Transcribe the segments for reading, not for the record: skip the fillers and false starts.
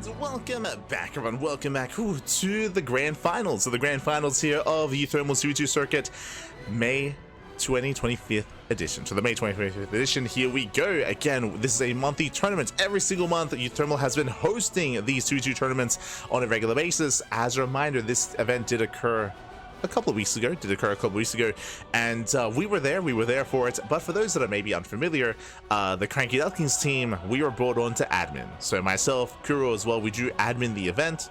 Welcome back, everyone. Welcome back to the grand finals. So the grand finals here of uThermal Series 2 circuit, May 2025th edition. So the May 2025th edition, here we go. Again, this is a monthly tournament. Every single month, uThermal has been hosting these 2v2 tournaments on a regular basis. As a reminder, this event did occur a couple of weeks ago, and we were there for it. But for those that are maybe unfamiliar, the CranKy Ducklings team, we were brought on to admin. So myself, Kuro as well, we do admin the event.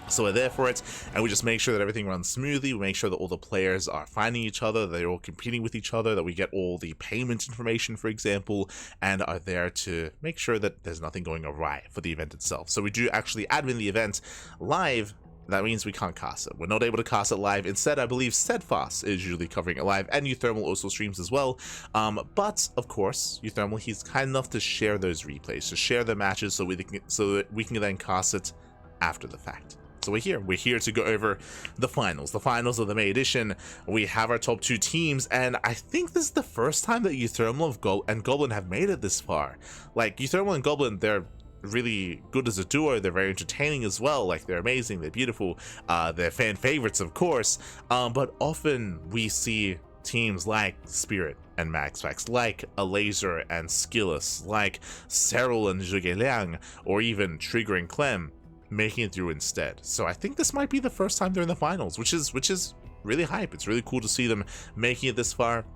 So we're there for it, and we just make sure that everything runs smoothly. We make sure that all the players are finding each other, they're all competing with each other, that we get all the payment information, for example, and are there to make sure that there's nothing going awry for the event itself. So we do actually admin the event live. That means we can't cast it. We're not able to cast it live. Instead, I believe Steadfast is usually covering it live, and uThermal also streams as well. But of course, uThermal, he's kind enough to share those replays, to share the matches, so that we can then cast it after the fact. So we're here to go over the finals of the May edition. We have our top two teams, and I think this is the first time that uThermal and Goblin have made it this far. Like, uThermal and Goblin, they're really good as a duo. They're very entertaining as well. Like, they're amazing, they're beautiful, they're fan favorites, of course, but often we see teams like Spirit and MaxPax, like a Laser and Skillus, like Cyril and Zhuge or even Trigger and Clem making it through instead. So I think this might be the first time they're in the finals, which is really hype. It's really cool to see them making it this far.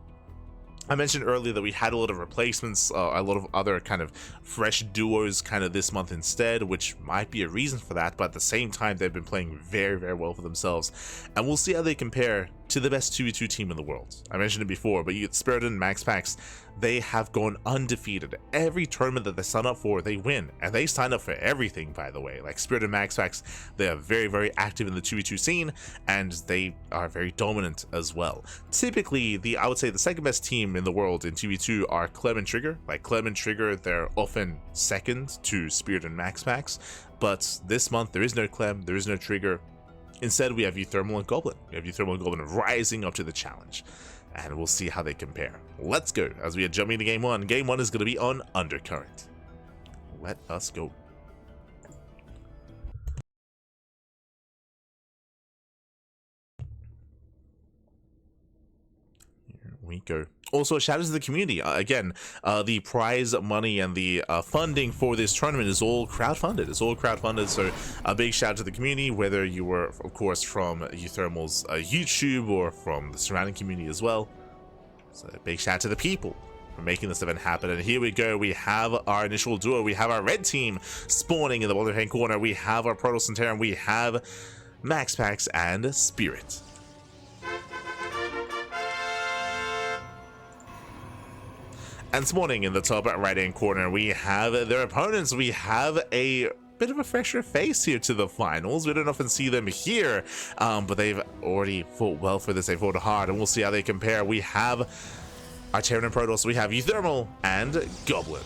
I mentioned earlier that we had a lot of replacements, a lot of other kind of fresh duos kind of this month instead, which might be a reason for that, but at the same time, they've been playing very, very well for themselves. And we'll see how they compare to the best 2v2 team in the world. I mentioned it before, but you get Spirit and MaxPax, they have gone undefeated. Every tournament that they sign up for, they win. And they sign up for everything, by the way. Like Spirit and MaxPax, they are very, very active in the 2v2 scene, and they are very dominant as well. Typically, I would say the second best team in the world in 2v2 are Clem and Trigger. Like Clem and Trigger, they're often second to Spirit and MaxPax. But this month, there is no Clem, there is no Trigger. Instead, we have uThermal and Goblin. We have uThermal and Goblin rising up to the challenge. And we'll see how they compare. Let's go, as we are jumping into Game 1. Game 1 is going to be on Undercurrent. Let us go. Here we go. Also, a shout out to the community. Again, the prize money and the funding for this tournament is all crowdfunded. It's all crowdfunded, so a big shout out to the community, whether you were, of course, from uThermal's YouTube or from the surrounding community as well. So a big shout out to the people for making this event happen. And here we go. We have our initial duo. We have our red team spawning in the bottom hand corner. We have our Protoss and Terran. We have MaxPax and Spirit. And spawning in the top right hand corner, we have their opponents. We have a bit of a fresher face here to the finals. We don't often see them here, but they've already fought well for this. They fought hard, and we'll see how they compare. We have our Terran and Protoss. We have uThermal and Goblin.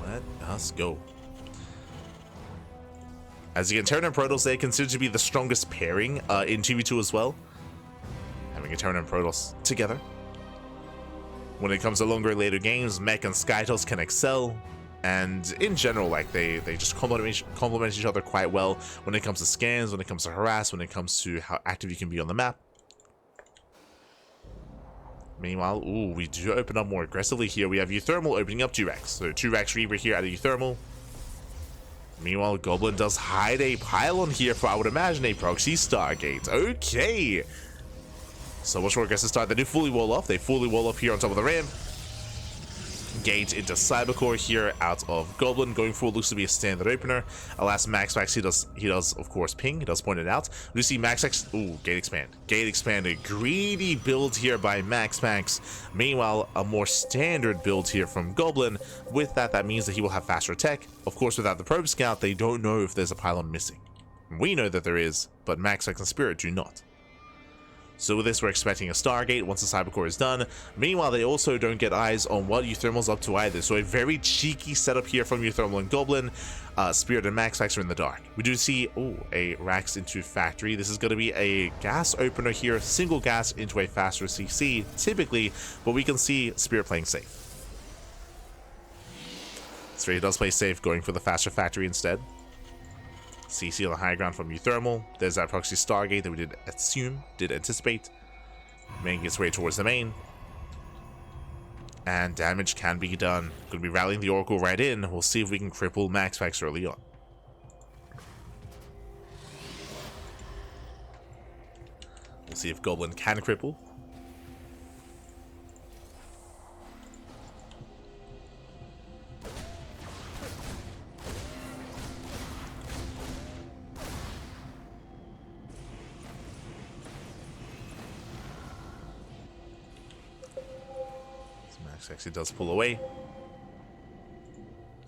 Let us go. As you can, Terran and Protoss, they considered to be the strongest pairing in 2v2 as well. Having a Terran and Protoss together. When it comes to longer later games, Mech and Skytoss can excel, and in general, like they just complement each other quite well when it comes to scans, when it comes to harass, when it comes to how active you can be on the map. Meanwhile, we do open up more aggressively here. We have uThermal opening up 2-Rex. So 2-Rex Reaver here out of uThermal. Meanwhile, Goblin does hide a pylon here for, I would imagine, a proxy Stargate. Okay. So much more aggressive start. They do fully wall off. They fully wall off here on top of the ramp. Gate into Cybercore here out of Goblin. Going forward looks to be a standard opener. Alas, MaxPax, he does of course ping. He does point it out. We see MaxPax. Gate expand. Gate expand. A greedy build here by MaxPax. Meanwhile, a more standard build here from Goblin. With that means that he will have faster attack. Of course, without the probe scout, they don't know if there's a pylon missing. We know that there is, but MaxPax and Spirit do not. So with this, we're expecting a Stargate once the Cybercore is done. Meanwhile, they also don't get eyes on what uThermal's up to either. So a very cheeky setup here from uThermal and Goblin. Spirit and MaxPax are in the dark. We do see, a Rax into Factory. This is going to be a gas opener here. Single gas into a faster CC, typically. But we can see Spirit playing safe. Spirit does play safe, going for the faster factory instead. CC on the high ground from uThermal. There's that proxy Stargate that we did assume, did anticipate. Making its way towards the main. And damage can be done. Going to be rallying the Oracle right in. We'll see if we can cripple MaxPax early on. We'll see if Goblin can cripple. MaxPax does pull away.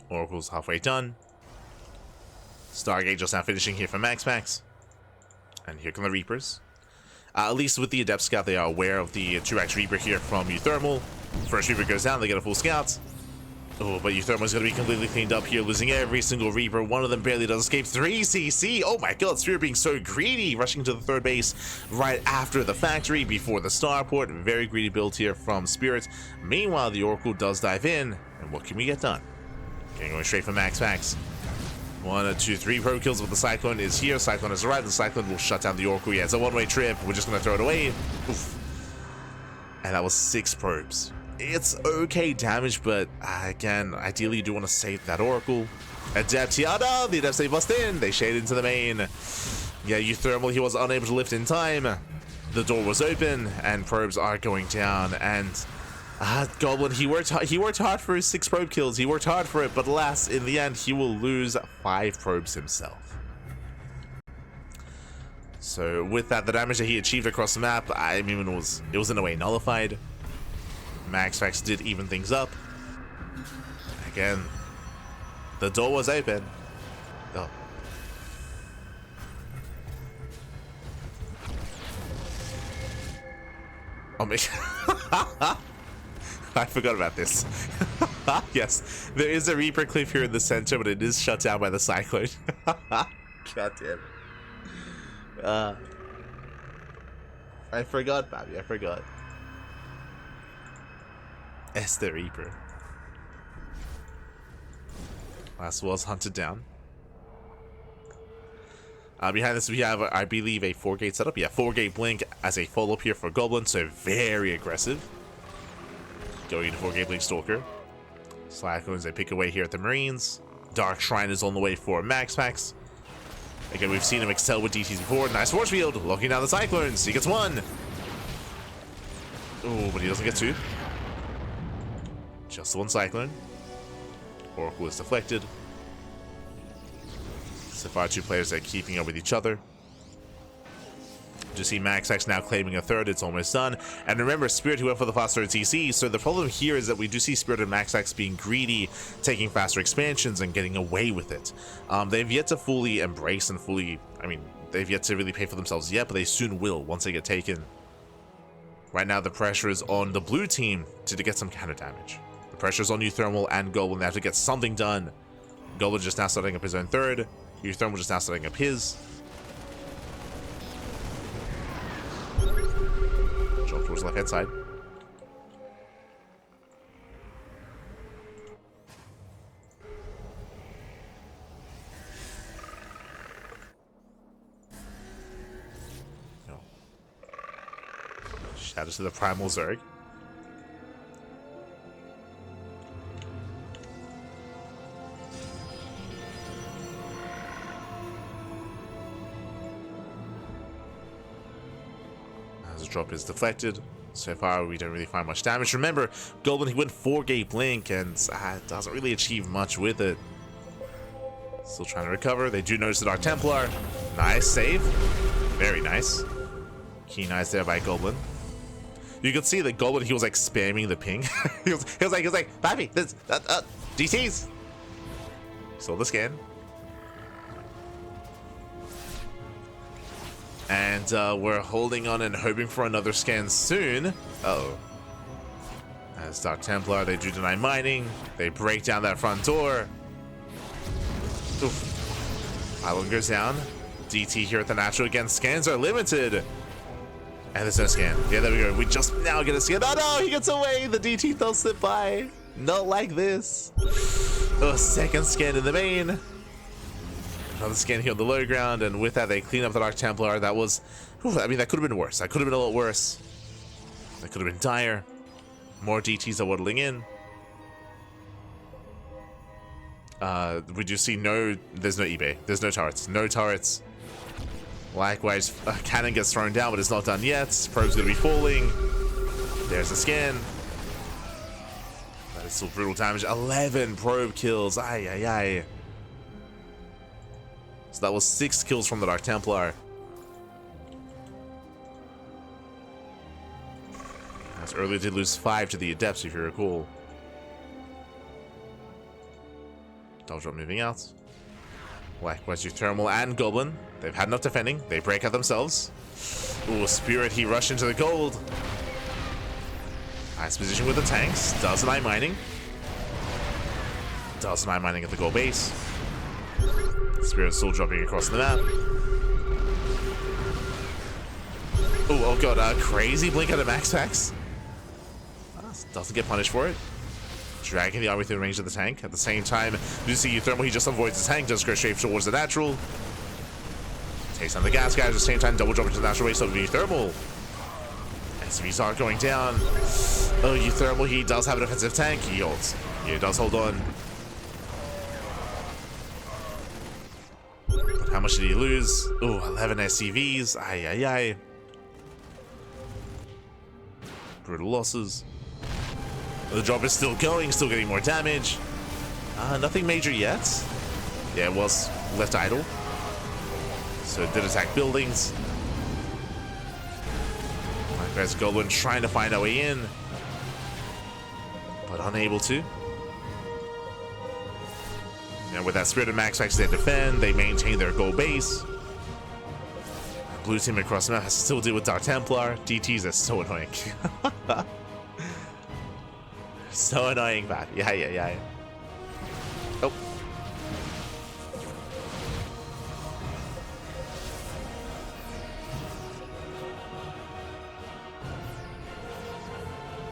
Oracle's halfway done. Stargate just now finishing here for MaxPax. And here come the Reapers. At least with the Adept Scout, they are aware of the 2x Reaper here from uThermal. First Reaper goes down, they get a full scout. Oh, but uThermal is going to be completely cleaned up here, losing every single Reaper. One of them barely does escape. 3 CC. Oh my god, Spirit being so greedy, rushing to the third base right after the factory, before the starport. Very greedy build here from Spirit. Meanwhile, the Oracle does dive in, and what can we get done? Okay, going straight for MaxPax. 1, 2, 3 probe kills, but the Cyclone is here. Cyclone has arrived. The Cyclone will shut down the Oracle. Yeah, it's a one-way trip. We're just going to throw it away. Oof. And that was 6 probes. It's okay damage, but again, ideally you do want to save that Oracle. Adept Tiada, the Adept they bust in. They shade into the main. Yeah, uThermal, he was unable to lift in time. The door was open, and probes are going down. And Goblin, he worked hard for his 6 probe kills. He worked hard for it, but alas, in the end, he will lose 5 probes himself. So with that, the damage that he achieved across the map, I mean, it was in a way nullified. MaxPax did even things up. Again, the door was open. Oh. Oh my I forgot about this. Yes, there is a Reaper cliff here in the center, but it is shut down by the Cyclone. God damn. I forgot, Bobby. I forgot. It's the Reaper. Last was hunted down. Behind this, we have, I believe, a 4-gate setup. Yeah, 4-gate blink as a follow-up here for Goblin, so very aggressive. Going into 4-gate blink Stalker. Cyclones, they pick away here at the Marines. Dark Shrine is on the way for MaxPax. Again, we've seen him excel with DTs before. Nice force field, locking down the Cyclones. He gets 1. Oh, but he doesn't get 2. Just the 1 Cyclone. Oracle is deflected. So far, 2 players are keeping up with each other. Just see MaxPax now claiming a 3rd. It's almost done. And remember, Spirit who went for the faster TC. So the problem here is that we do see Spirit and MaxPax being greedy, taking faster expansions and getting away with it. They've yet to fully embrace and fully, I mean, they've yet to really pay for themselves yet, but they soon will once they get taken. Right now, the pressure is on the blue team to get some counter damage. The pressure is on uThermal and Goblin. They have to get something done. Goblin just now starting up his own 3rd. uThermal just now starting up his. Jump towards the left-hand side. No. Shadows to the Primal Zerg. Drop is deflected. So far, we don't really find much damage. Remember, Goblin, he went 4-gate blink and doesn't really achieve much with it. Still trying to recover. They do notice the Dark Templar. Nice save. Very nice. Keen eyes there by Goblin. You could see that Goblin, he was like spamming the ping. he was like, Babby, this, DTs. Saw the scan. And we're holding on and hoping for another scan soon. Uh-oh. As Dark Templar, they do deny mining. They break down that front door. Oof. Pylon goes down. DT here at the natural again. Scans are limited. And there's no scan. Yeah, there we go. We just now get a scan. Oh no, he gets away. The DT does slip by. Not like this. Oh, second scan in the main. Another scan here on the low ground, and with that they clean up the Dark Templar. That was, I mean, that could have been worse. That could have been a lot worse. That could have been dire. More DTs are waddling in. We do see there's no eBay. There's no turrets. No turrets. Likewise, a cannon gets thrown down, but it's not done yet. Probe's gonna be falling. There's a scan. That is still brutal damage. 11 probe kills. Ay, ay, ay. So that was 6 kills from the Dark Templar. As earlier did lose 5 to the Adepts, if you recall. Double drop moving out. Likewise, uThermal and Goblin. They've had enough defending. They break out themselves. Ooh, Spirit, he rushed into the gold. Nice position with the tanks. Does an eye mining. Does an eye mining at the gold base. Spirit still dropping across the map. Ooh, oh god, crazy blink out of MaxPax. Doesn't get punished for it. Dragging the army within range of the tank. At the same time, you see uThermal, he just avoids the tank, just goes straight towards the natural. Takes on the gas guys at the same time, double jump into the natural base of uThermal. SCVs are going down. Oh, uThermal, he does have an offensive tank. He holds. He does hold on. But how much did he lose? Oh, 11 SCVs. Ay, ay, ay. Brutal losses. The job is still going, still getting more damage. Nothing major yet. Yeah, it was left idle. So it did attack buildings. Likewise, Goblin trying to find a way in, but unable to. And with that Spirit and MaxPax, they defend, they maintain their goal base. Blue team across the map has to still deal with Dark Templar. DTs are so annoying. So annoying, man. Yeah. Oh.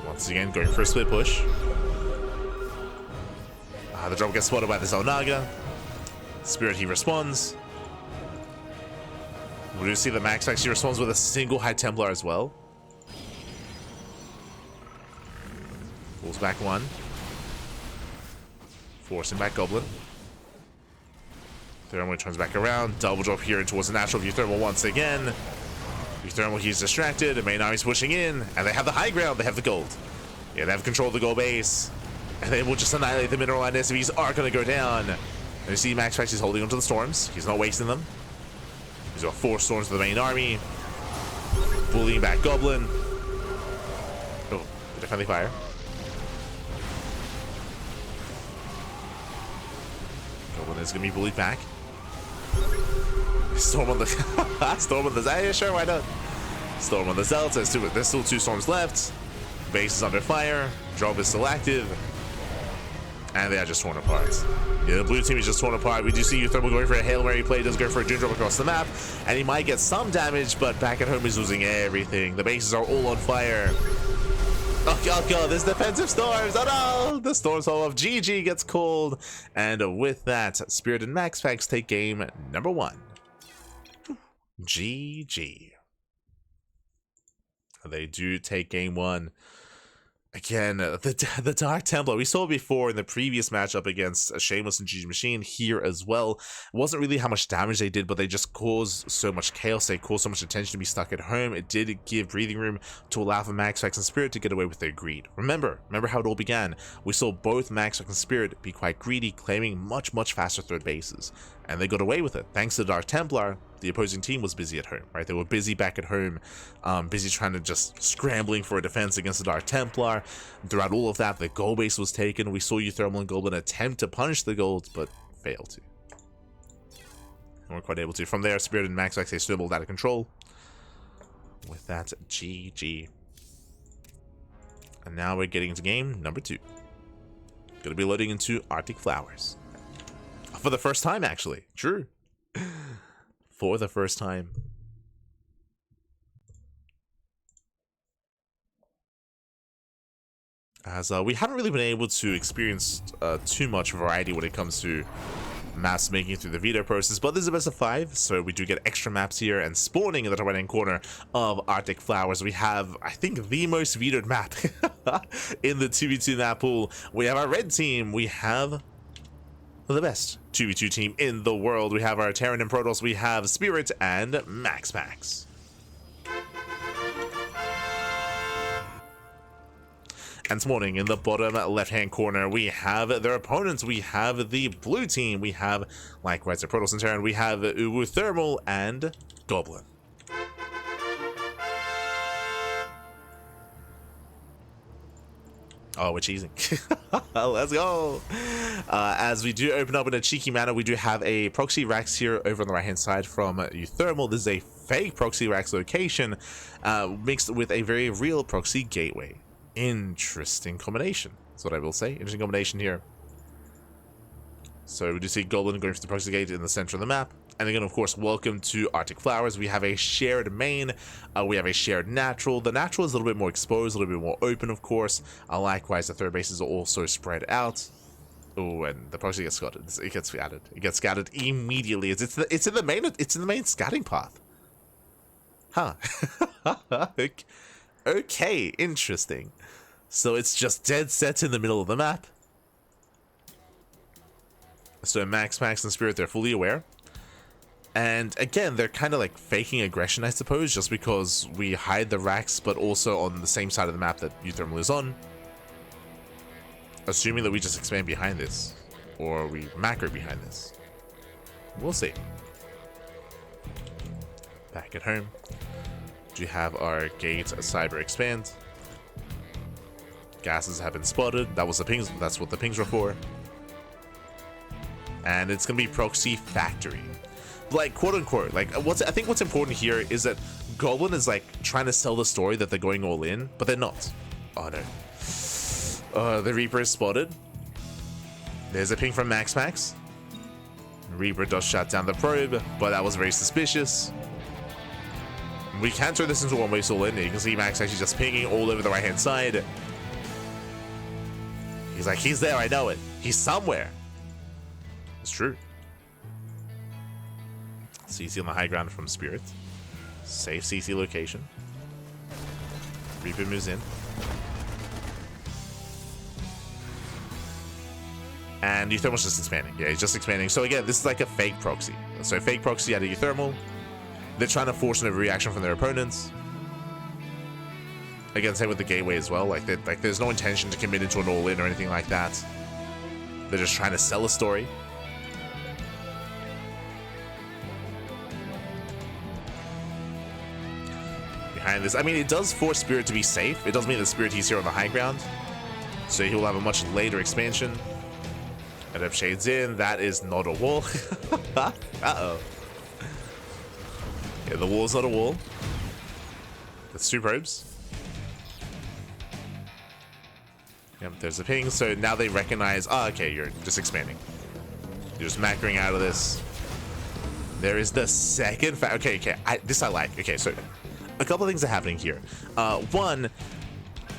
Once again, going for a split push. The drop gets spotted by the Zelnaga. Spirit, he responds. We do see the MaxPax, he responds with a single High Templar as well. Pulls back one. Forcing back Goblin. uThermal turns back around. Double drop here towards the natural uThermal once again. uThermal, he's distracted. The main army's pushing in. And they have the high ground. They have the gold. Yeah, they have control of the gold base. And they will just annihilate the mineral line. SCVs are going to go down. And you see MaxPax is holding onto the storms. He's not wasting them. He's got 4 storms to the main army. Bullying back Goblin. Oh, the friendly fire. Goblin is going to be bullied back. Storm on the... Storm on the... Yeah, sure, why not? Storm on the Zealots. There's still 2 storms left. Base is under fire. Drop is still active. And they are just torn apart. Yeah, the blue team is just torn apart. We do see uThermal going for a Hail Mary play. Does go for a Dune Drop across the map. And he might get some damage, but back at home he's losing everything. The bases are all on fire. Oh god, there's defensive storms. Oh no! The storms fall off. GG gets called. And with that, Spirit and MaxPax take game number 1. GG. They do take game 1. Again, the Dark Templar, we saw before in the previous matchup against Shameless and GG Machine here as well. It wasn't really how much damage they did, but they just caused so much chaos. They caused so much attention to be stuck at home. It did give breathing room to allow for MaxPax and Spirit to get away with their greed. Remember how it all began. We saw both MaxPax and Spirit be quite greedy, claiming much faster third bases. And they got away with it. Thanks to the Dark Templar, the opposing team was busy at home, right? They were busy back at home, busy trying to just scrambling for a defense against the Dark Templar. Throughout all of that, the gold base was taken. We saw uThermal and Goblin attempt to punish the gold, but failed to. And we're quite able to. From there, Spirit and MaxPax, they snowballed out of control. With that, GG. And now we're getting into game number 2. Gonna be loading into Arctic Flowers. For the first time, actually. True. For the first time. as we haven't really been able to experience too much variety when it comes to maps making it through the veto process, but this is a best of 5, so we do get extra maps here. And spawning in the top right hand corner of Arctic Flowers, we have, I think, the most vetoed map in the 2v2 map pool. We have our red team, we have the best 2v2 team in the world. We have our Terran and Protoss, we have Spirit and MaxPax. And this morning in the bottom left-hand corner, we have their opponents. We have the blue team. We have, likewise, the Protoss and Terran. We have uThermal and Goblin. Oh, we're cheesing. Let's go. As we do open up in a cheeky manner, we do have a proxy racks here over on the right-hand side from uThermal. This is a fake proxy racks location mixed with a very real proxy gateway. Interesting combination. That's what I will say. Interesting combination here. So we do see Goblin going for the proxy gate in the center of the map. And again, of course, welcome to Arctic Flowers. We have a shared main. We have a shared natural. The natural is a little bit more exposed, a little bit more open, of course. Likewise, the third bases are also spread out. Oh, and the proxy gets scattered. It gets scattered. It gets scattered immediately. It's in the main scouting path. Huh. Okay, interesting. So it's just dead set in the middle of the map. So MaxPax and Spirit, they're fully aware. And again, they're kind of like faking aggression, I suppose, just because we hide the racks, but also on the same side of the map that uThermal is on. Assuming that we just expand behind this, or we macro behind this. We'll see. Back at home. We have our gate cyber expand. Gases have been spotted. That was the pings. That's what the pings were for. And it's gonna be proxy factory, like quote unquote. Like I think what's important here is that Goblin is like trying to sell the story that they're going all in, but they're not. Oh no. The Reaper is spotted. There's a ping from MaxPax. Reaper does shut down the probe, but that was very suspicious. We can turn this into one-way all in. You can see Max actually just pinging all over the right-hand side. He's like, he's there, I know it. He's somewhere. It's true. CC on the high ground from Spirit. Safe CC location. Reaper moves in. And uThermal's just expanding. Yeah, he's just expanding. So again, this is like a fake proxy. So fake proxy out of uThermal. They're trying to force an overreaction from their opponents. Again, same with the gateway as well. Like there's no intention to commit into an all-in or anything like that. They're just trying to sell a story. Behind this, I mean, it does force Spirit to be safe. It does mean that Spirit he's here on the high ground, so he will have a much later expansion. And up shades in. That is not a wall. Uh-oh. Yeah, the wall's not a wall. That's 2 probes. Yep, there's a ping. So now they recognize, okay, you're just expanding. You're just macroing out of this. There is the second okay, this I like. Okay, so a couple of things are happening here. One,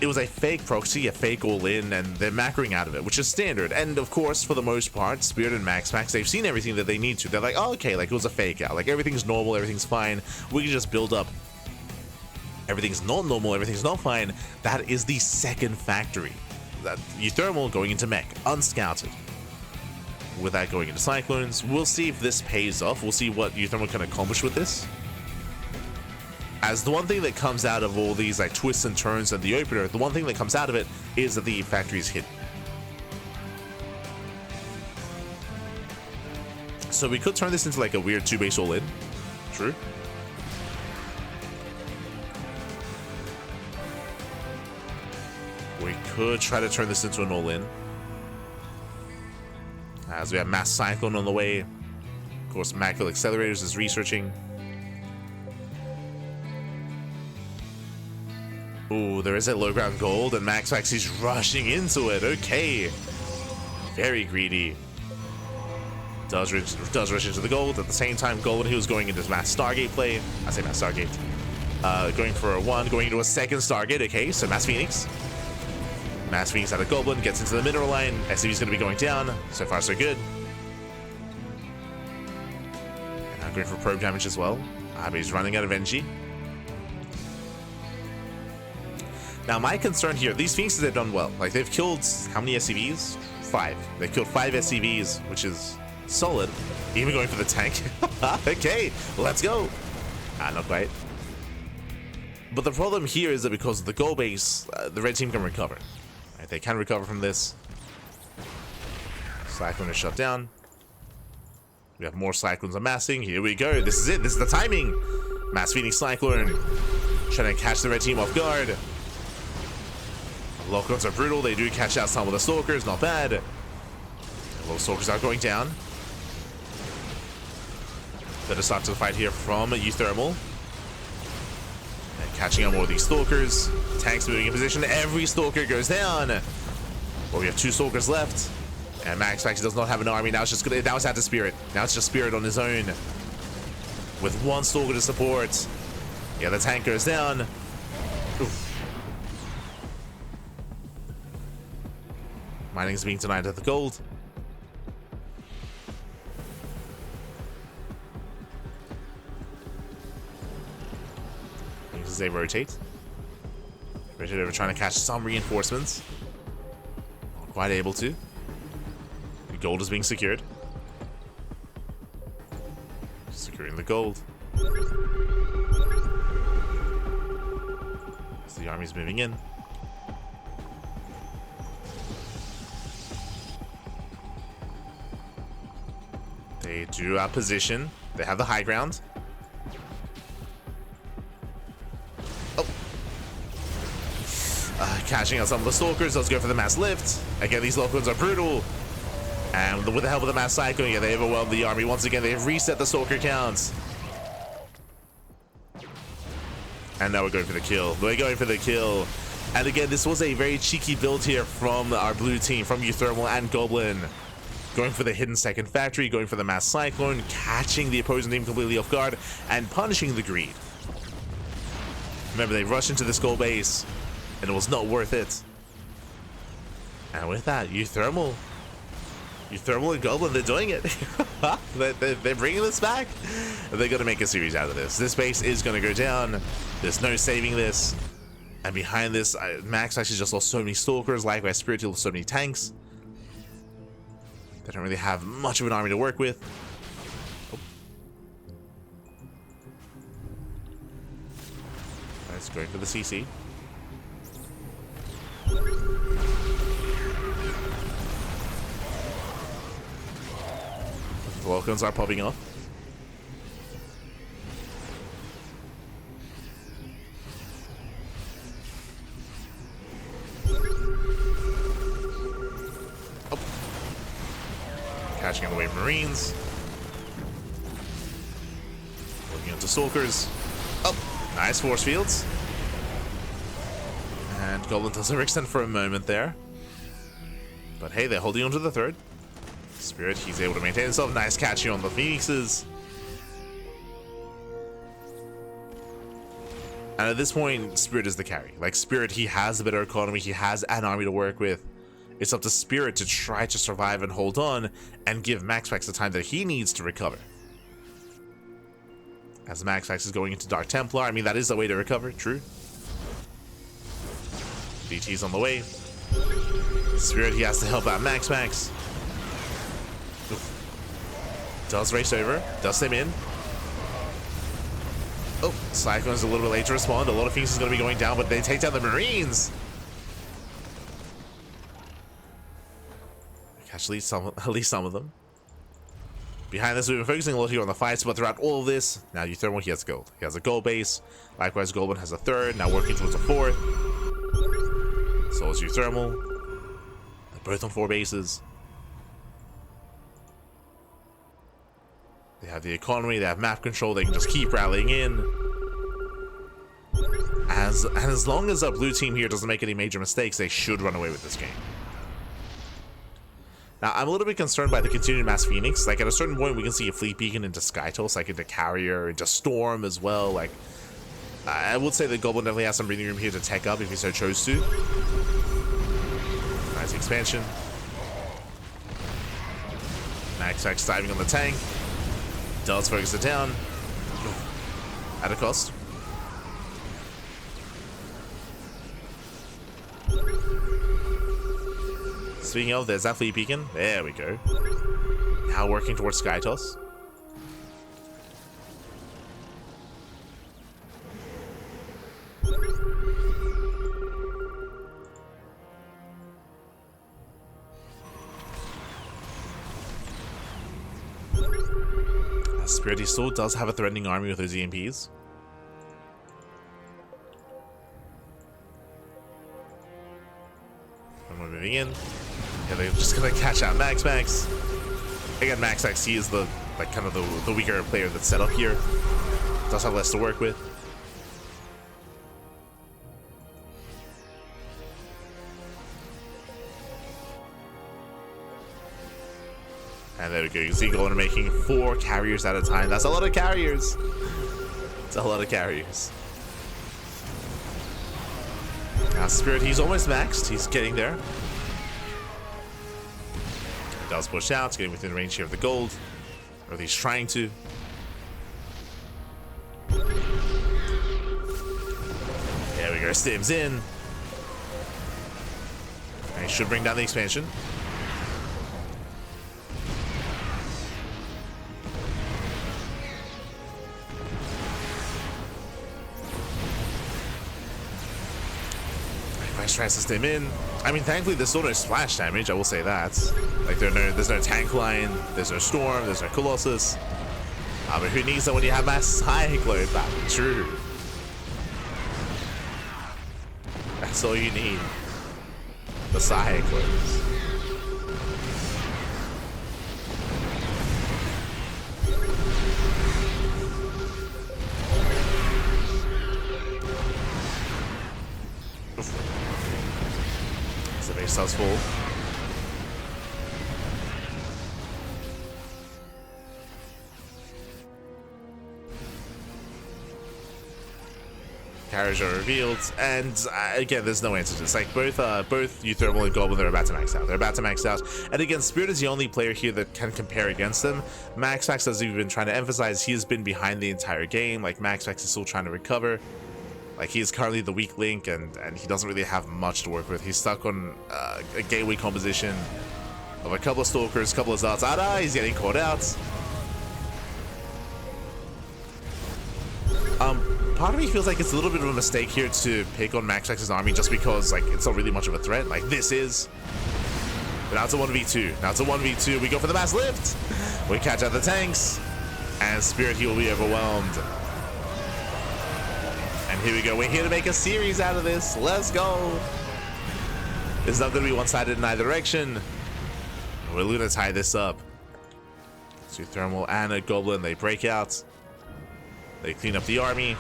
it was a fake proxy, a fake all-in, and they're macroing out of it, which is standard. And of course, for the most part, Spirit and MaxPax, they've seen everything that they need to. They're like, oh, okay, like it was a fake out. Like everything's normal, everything's fine. We can just build up. Everything's not normal, everything's not fine. That is the second factory. That uThermal going into mech, unscouted. Without going into Cyclones. We'll see if this pays off. We'll see what uThermal can accomplish with this. As the one thing that comes out of all these like twists and turns and the opener, the one thing that comes out of it is that the factory is hidden. So we could turn this into like a weird 2-base all-in. True. We could try to turn this into an all-in. As we have Mass Cyclone on the way. Of course, Macville Accelerators is researching. Ooh, there is a low ground gold, and MaxPax is rushing into it. Okay. Very greedy. Does rush into the gold. At the same time, Golden Hill's going into Mass Stargate play. I say Mass Stargate. Going for a 1, going into a second Stargate. Okay, so Mass Phoenix. Mass Phoenix out of Goblin, gets into the mineral line. SCV's going to be going down. So far, so good. And now going for probe damage as well. But he's running out of energy. Now, my concern here, these Phoenixes have done well. Like, they've killed how many SCVs? 5. They've killed 5 SCVs, which is solid. Even going for the tank. Okay, let's go. Not quite. But the problem here is that because of the goal base, the red team can recover. Right, they can recover from this. Cyclone is shut down. We have more Cyclones amassing. Here we go. This is it. This is the timing. Mass Phoenix Cyclone. Trying to catch the red team off guard. Lock-ons are brutal. They do catch out some of the Stalkers. Not bad. Those Stalkers are going down. Better start to the fight here from uThermal. And catching out more of these Stalkers. Tanks moving in position. Every Stalker goes down. Well, we have 2 Stalkers left. And MaxPax does not have an army. Now it's just now it's out to Spirit. Now it's just Spirit on his own. With 1 Stalker to support. Yeah, the tank goes down. Oof. Mining is being denied at the gold. As they rotate. Rotate over trying to catch some reinforcements. Not quite able to. The gold is being secured. Securing the gold. As the army's moving in. They do our position. They have the high ground. Oh. Catching out some of the Stalkers. Let's go for the mass lift. Again, these Lock-ons are brutal. And with the help of the mass cyclone, yeah, they overwhelmed the army. Once again, they've reset the Stalker counts. And now we're going for the kill. We're going for the kill. And again, this was a very cheeky build here from our blue team, from uThermal and Goblin. Going for the hidden second factory, going for the mass cyclone, catching the opposing team completely off guard, and punishing the greed. Remember, they rushed into this goal base, and it was not worth it. And with that, uThermal and Goblin, they're doing it. they're bringing this back. They're going to make a series out of this. This base is going to go down. There's no saving this. And behind this, Max actually just lost so many Stalkers. Likewise, Spirit lost so many tanks. They don't really have much of an army to work with. Oh. Let's go for the CC. The Lock-ons are popping off. Catching away Marines. Looking into Stalkers. Oh, nice force fields. And Goblin does overextend for a moment there. But hey, they're holding on to the third. Spirit, he's able to maintain himself. Nice catching on the Phoenixes. And at this point, Spirit is the carry. Like, Spirit, he has a better economy. He has an army to work with. It's up to Spirit to try to survive and hold on and give MaxPax the time that he needs to recover. As MaxPax is going into Dark Templar, I mean, that is the way to recover, true. DT's on the way. Spirit, he has to help out MaxPax. Does race over, does him in. Oh, Cyclone's a little bit late to respond. A lot of Phoenix is going to be going down, but they take down the Marines. Catch at least some of them. Behind this, we've been focusing a lot here on the fights, but throughout all of this, now uThermal, he has gold. He has a gold base. Likewise, Goblin has a third, now working towards a fourth. So is uThermal. They're both on 4 bases. They have the economy, they have map control, they can just keep rallying in. As long as our blue team here doesn't make any major mistakes, they should run away with this game. Now, I'm a little bit concerned by the continued Mass Phoenix. Like, at a certain point, we can see a Fleet Beacon into Skytoast, like into Carrier, into Storm as well. Like, I would say that Goblin definitely has some breathing room here to tech up if he so chose to. Nice expansion. MaxPax diving on the tank. Does focus it down. At a cost. Speaking of, there's that flea beacon. There we go. Now working towards Sky Toss. Spirit, he still does have a threatening army with those EMPs. And we're moving in. Yeah, they're just gonna catch out MaxPax. Again, MaxPax, he is the kind of the weaker player that's set up here. Does have less to work with. And there we go. You can see Goblin making 4 carriers at a time. That's a lot of carriers. It's a lot of carriers. Now Spirit, he's almost maxed. He's getting there. He does push out. He's getting within range here of the gold. Or at least trying to. There we go. Stims in. And he should bring down the expansion. Tries to stem in. I mean, thankfully there's still no splash damage, I will say that. Like there's no tank line, there's no storm, there's no colossus. But who needs that when you have mass cyclone? That's true. That's all you need. The cyclones. The base house full. Carriage are revealed, and again, there's no answer to this. Like both uThermal and Goblin, they're about to max out. They're about to max out, and again, Spirit is the only player here that can compare against them. MaxPax, as we've been trying to emphasize, he has been behind the entire game. Like MaxPax is still trying to recover. Like he is currently the weak link, and he doesn't really have much to work with. He's stuck on a gateway composition of a couple of stalkers, a couple of zarts. He's getting caught out. Part of me feels like it's a little bit of a mistake here to pick on MaxPax's army just because like it's not really much of a threat. Like this is. But now it's a 1v2. Now it's a 1v2. We go for the mass lift. We catch out the tanks, and Spirit, he will be overwhelmed. And here we go. We're here to make a series out of this. Let's go. It's not going to be one-sided in either direction. We're going to tie this up. uThermal and a Goblin, they break out. They clean up the army.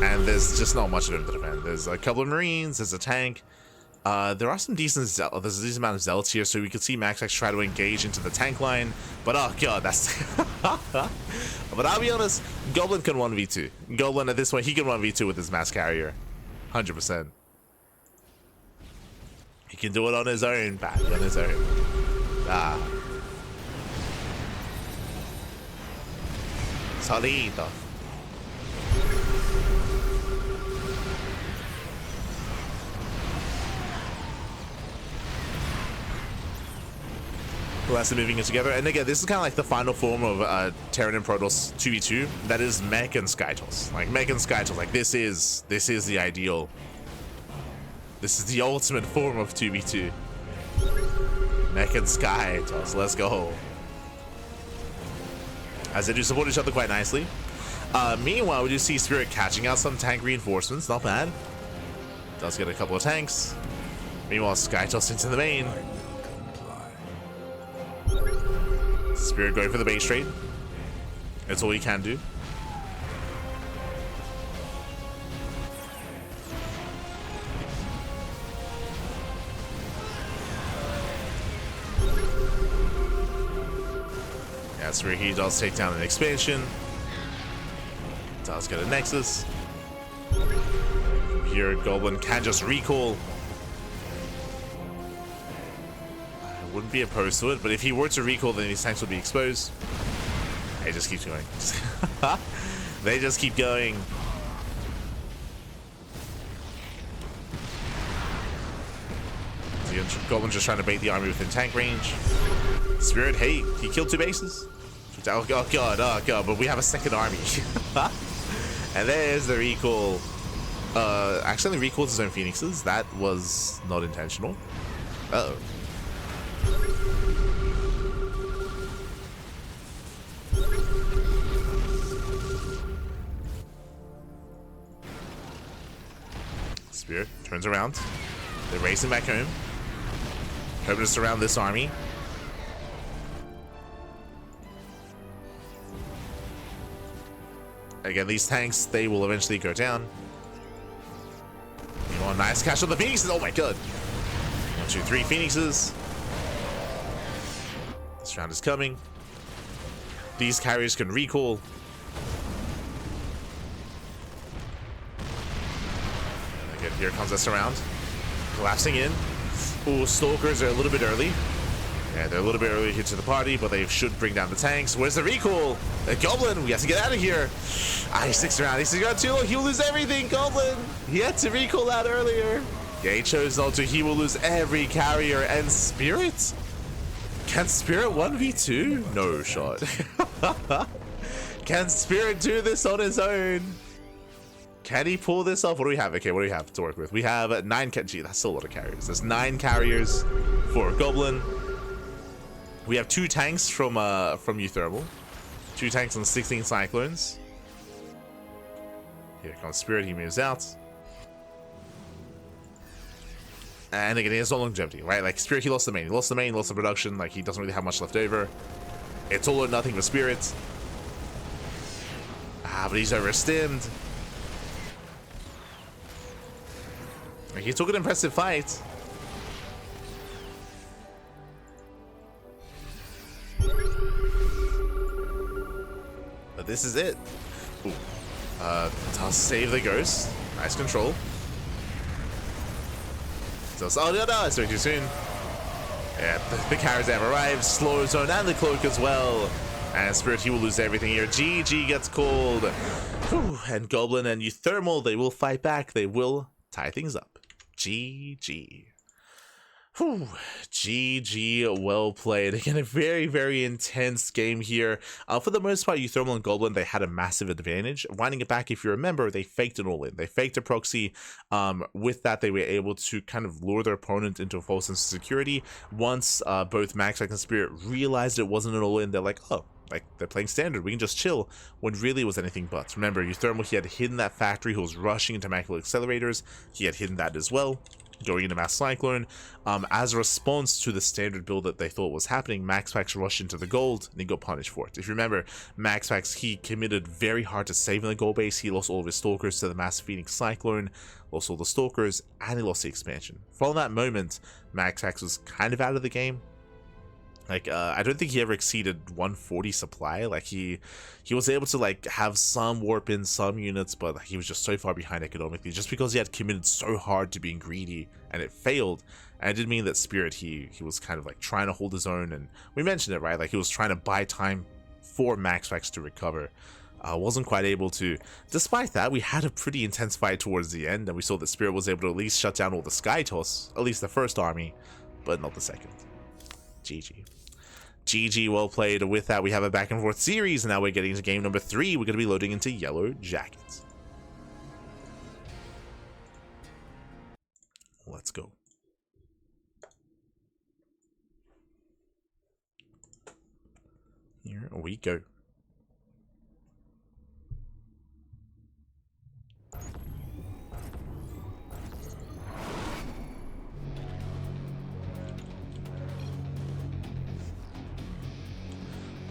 And there's just not much of them to defend. There's a couple of Marines, there's a tank. There are some there's a decent amount of zealots here, so we could see MaxPax try to engage into the tank line. But oh god, that's but I'll be honest, Goblin can 1v2. Goblin at this point, he can 1v2 with his mass carrier. 100%. He can do it on his own, Pat, on his own. Solito. Last moving it together, and again, this is kind of like the final form of Terran and Protoss 2v2. That is Mech and Skytoss. Like Mech and Skytoss, like this is the ideal. This is the ultimate form of 2v2. Mech and Skytoss, let's go. As they do support each other quite nicely. Meanwhile, we do see Spirit catching out some tank reinforcements, not bad. Does get a couple of tanks. Meanwhile, Skytoss into the main. Spirit going for the base trade. That's all he can do. Spirit he does take down an expansion. Does get a Nexus. Here, Goblin can just recall. I wouldn't be opposed to it, but if he were to recall, then these tanks would be exposed. He just keeps going. They just keep going. Goblin just trying to bait the army within tank range. Spirit, hey, he killed 2 bases. Oh god, but we have a second army. And there's the recall. Actually recalled his own phoenixes. That was not intentional. Uh-oh. Spirit turns around. They're racing back home. Hoping to surround this army. Again, these tanks, they will eventually go down. Oh, nice catch on the Phoenixes. Oh my god. 1, 2, 3 Phoenixes. This round is coming. These carriers can recall. And again, here comes this round. Collapsing in. Oh, Stalkers are a little bit early. Yeah, they're a little bit early here to the party, but they should bring down the tanks. Where's the recall? A Goblin, we have to get out of here. He sticks around. He sticks around too long. He will lose everything, Goblin. He had to recall out earlier. Yeah, he chose not to. He will lose every carrier. And Spirit? Can Spirit 1v2? No shot. Can Spirit do this on his own? Can he pull this off? What do we have? Okay, what do we have to work with? We have 9. Gee, that's still a lot of carriers. There's 9 carriers for Goblin. We have 2 tanks from uThermal. 2 tanks and 16 Cyclones. Here comes Spirit, he moves out. And again, he has no longevity, right? Like, Spirit, he lost the main. He lost the main, lost the production. Like, he doesn't really have much left over. It's all or nothing for Spirit. But he's overstimmed. Like, he took an impressive fight. But this is it. Ooh. Does save the ghost. Nice control. Oh no, it's way too soon. Yeah, the carriers have arrived. Slow zone and the cloak as well. And Spirit, he will lose everything here. GG gets called. Whew. And Goblin and uThermal, they will fight back. They will tie things up. GG. Whew. GG, well played. Again, a very, very intense game here. For the most part, uThermal and Goblin, they had a massive advantage. Winding it back, if you remember, they faked an all-in. They faked a proxy. With that, they were able to kind of lure their opponent into a false sense of security. Once both MaxPax and Spirit realized it wasn't an all-in, they're like, oh, like, they're playing standard, we can just chill, when really it was anything but. Remember, uThermal, he had hidden that factory, he was rushing into Macula accelerators, he had hidden that as well, going into Mass Cyclone. As a response to the standard build that they thought was happening, MaxPax rushed into the gold, and he got punished for it. If you remember, MaxPax, he committed very hard to saving the gold base, he lost all of his Stalkers to the Mass Phoenix Cyclone, lost all the Stalkers, and he lost the expansion. From that moment, MaxPax was kind of out of the game. Like, I don't think he ever exceeded 140 supply. Like, he was able to, like, have some warp in some units, but he was just so far behind economically, just because he had committed so hard to being greedy, and it failed. And it did mean that Spirit, he was kind of, like, trying to hold his own, and we mentioned it, right? Like, he was trying to buy time for MaxPax to recover. Wasn't quite able to. Despite that, we had a pretty intense fight towards the end, and we saw that Spirit was able to at least shut down all the Sky Toss, at least the first army, but not the second. GG. GG, well played. With that, we have a back and forth series, and now we're getting into game number 3. We're going to be loading into Yellow Jackets. Let's go. Here we go.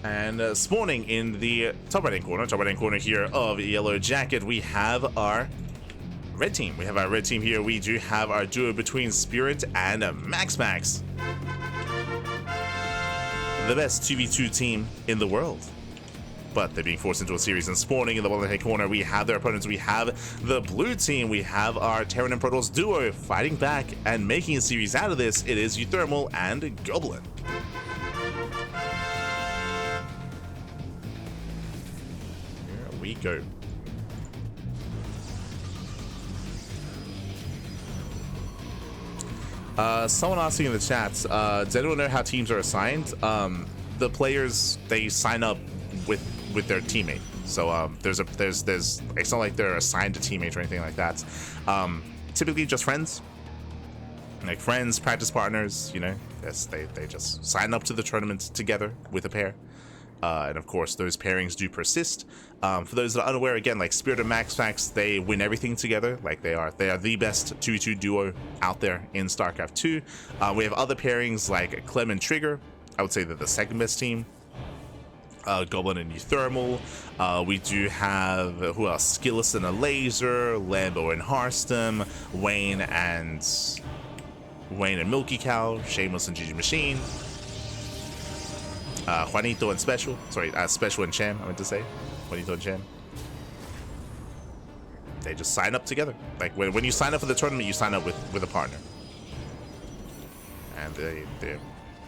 And spawning in the top right hand corner here of Yellow Jacket, we have our red team. Here. We do have our duo between Spirit and MaxPax. the best 2v2 team in the world. But they're being forced into a series and spawning in the bottom right corner. We have their opponents. We have the blue team. We have our Terran and Protoss duo fighting back and making a series out of this. It is uThermal and Goblin. Here we go. Someone asking in the chats, does anyone know how teams are assigned? The players, they sign up with their teammate. So there's it's not like they're assigned a teammate or anything like that. Typically just friends, like friends, practice partners, you know. Yes, they just sign up to the tournament together with a pair. And of course, those pairings do persist. For those that are unaware, again, like Spirit and MaxPax, they win everything together. Like they are the best 2v2 duo out there in StarCraft 2. We have other pairings like Clem and Trigger. I would say they're the second best team. Goblin and uThermal. We do have, who else? Skillis and a Laser, Lambo and Harstem, Wayne and Milky Cow, Shameless and GG Machine, Juanito and Special. Sorry, Special and Cham, I meant to say. Juanito and Cham. They just sign up together. Like when you sign up for the tournament, you sign up with a partner. And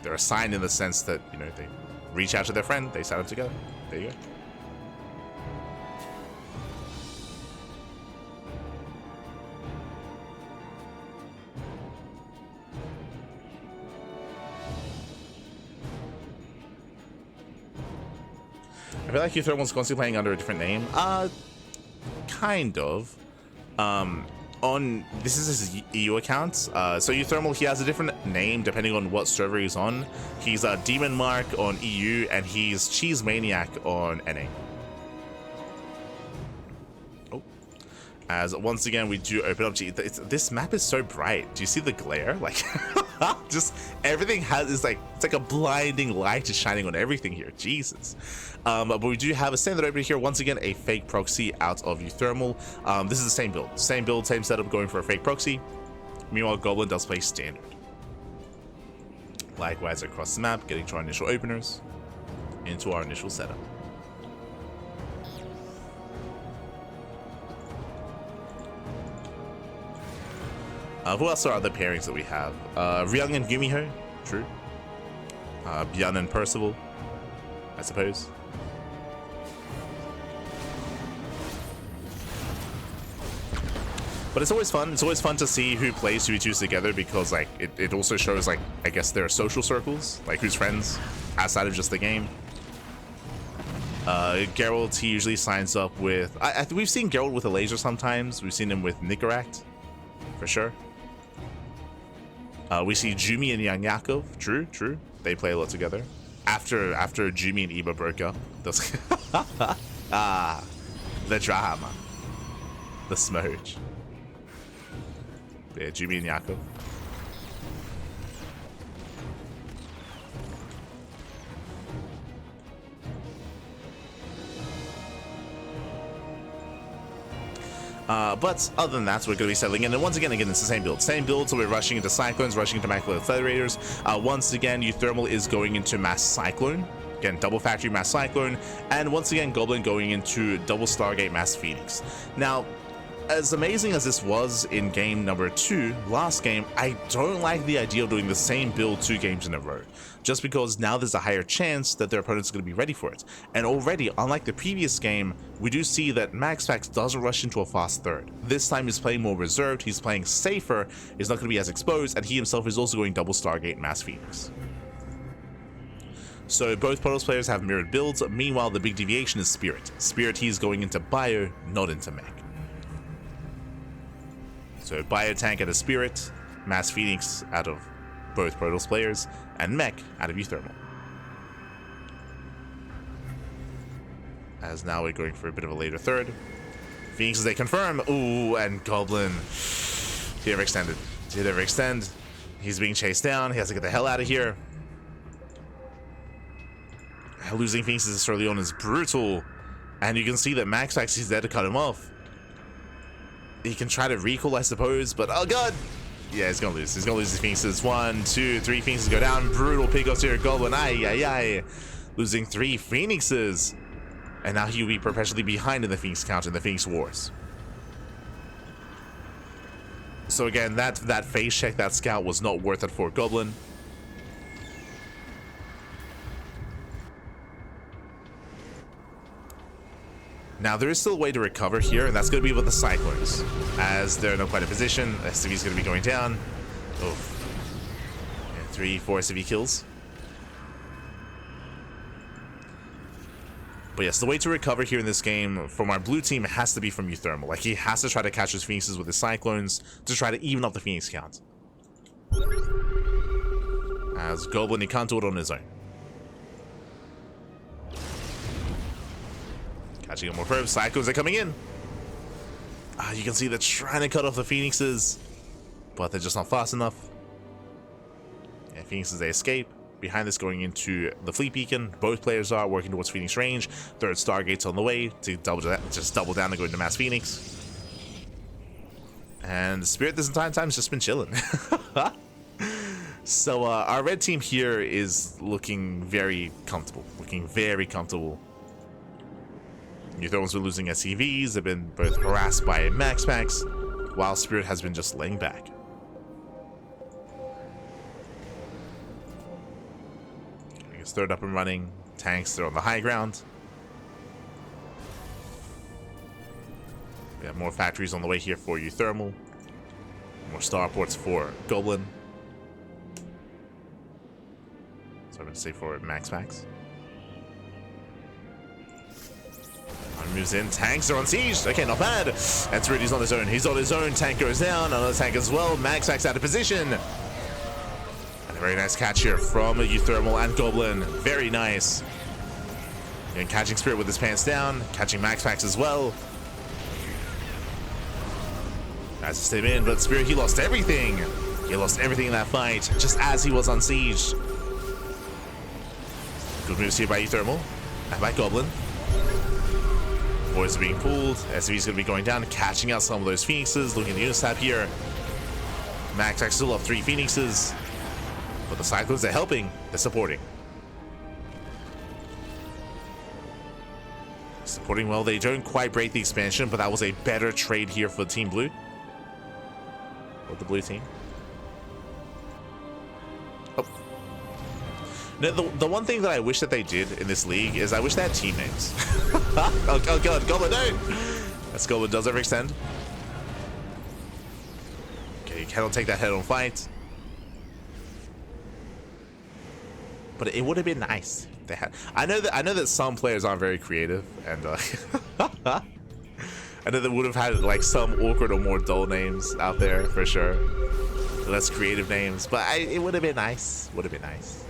they're assigned in the sense that, you know, they reach out to their friend, they sign up together. There you go. I feel like uThermal's constantly playing under a different name. Kind of. This is his EU account. So uThermal, he has a different name depending on what server he's on. He's Demon Mark on EU, and he's Cheese Maniac on NA. Oh, as once again we do open up. This map is so bright. Do you see the glare? Like, just everything it's like a blinding light is shining on everything here. Jesus. But we do have a standard opener here. Once again, a fake proxy out of uThermal. This is the same build, same setup, going for a fake proxy. Meanwhile, Goblin does play standard. Likewise across the map, getting to our initial openers, into our initial setup. Who else are other pairings that we have? Ryung and Gumiho, true. Bjorn and Percival, I suppose. But it's always fun. It's always fun to see who plays 2v2s together, because like it also shows, like, I guess their social circles, like who's friends outside of just the game. Geralt, he usually signs up with. We've seen Geralt with a Laser sometimes. We've seen him with Nikaract, for sure. We see Jumi and Yang Yakov. True. They play a lot together. After Jumi and Iba broke up, those the drama, the smudge. Yeah, Jumi and Yakov. But other than that, we're going to be settling in. And once again, it's the same build. So we're rushing into Cyclones, rushing into Macula Accelerators. Once again, uThermal is going into Mass Cyclone. Again, double Factory Mass Cyclone. And once again, Goblin going into double Stargate Mass Phoenix. Now, as amazing as this was in game number 2, last game, I don't like the idea of doing the same build 2 games in a row, just because now there's a higher chance that their opponent's going to be ready for it. And already, unlike the previous game, we do see that MaxPax doesn't rush into a fast third. This time he's playing more reserved, he's playing safer, he's not going to be as exposed, and he himself is also going double Stargate Mass Phoenix. So both Protoss players have mirrored builds. Meanwhile, the big deviation is Spirit. Spirit, he's going into Bio, not into Mech. So Biotank out of Spirit, Mass Phoenix out of both Protoss players, and Mech out of uThermal. As now we're going for a bit of a later third. Phoenix, as they confirm. Ooh, and Goblin. Did ever extended. Did ever extend. He's being chased down. He has to get the hell out of here. Losing Phoenix this early on is brutal. And you can see that MaxPax is there to cut him off. He can try to recall, I suppose, but oh god! Yeah, he's gonna lose. He's gonna lose his Phoenixes. 1, 2, 3 Phoenixes go down. Brutal pickups here. Goblin. Aye. Losing 3 Phoenixes. And now he'll be perpetually behind in the Phoenix count in the Phoenix Wars. So again, that phase check, that scout was not worth it for Goblin. Now, there is still a way to recover here, and that's going to be with the Cyclones. As they're in quite a position, SCV is going to be going down. Oh. Yeah, 3, 4 SCV kills. But yes, the way to recover here in this game from our blue team has to be from uThermal. Like, he has to try to catch his Phoenixes with his Cyclones to try to even up the Phoenix count. As Goblin, he can't do it on his own. Catching up more probes. Cyclones are coming in. You can see they're trying to cut off the Phoenixes, but they're just not fast enough. And Phoenixes, they escape. Behind this, going into the fleet beacon. Both players are working towards Phoenix range. Third Stargate's on the way to double down and go into Mass Phoenix. And Spirit this entire time has just been chilling. So our red team here is looking very comfortable. uThermal's been losing SCVs. They've been both harassed by MaxPax, while Spirit has been just laying back. It's third up and running. Tanks, they're on the high ground. We have more factories on the way here for uThermal. More starports for Goblin. So I'm going to say for MaxPax. Moves in. Tanks are on siege. Okay, not bad. That's Rudy's on his own. He's on his own. Tank goes down. Another tank as well. MaxPax out of position. And a very nice catch here from uThermal and Goblin. Very nice. And catching Spirit with his pants down. Catching MaxPax as well. Tries to stay in, but Spirit, he lost everything. He lost everything in that fight, just as he was on siege. Good moves here by uThermal and by Goblin. Boys are being pulled. SCV's going to be going down, catching out some of those Phoenixes. Looking at the Unistab here. MaxPax still have 3 Phoenixes. But the Cyclones, they're helping. They're supporting. Supporting well. They don't quite break the expansion, but that was a better trade here for Team Blue. Or the blue team. Oh. No, the one thing that I wish that they did in this league is I wish they had team names. Oh god, Goblin, no! That's Goblin does overextend. Okay, you cannot take that head-on fight. But it would have been nice if they had. I know that some players aren't very creative, and I know they would have had like some awkward or more dull names out there for sure. Less creative names, but it would have been nice. Would have been nice.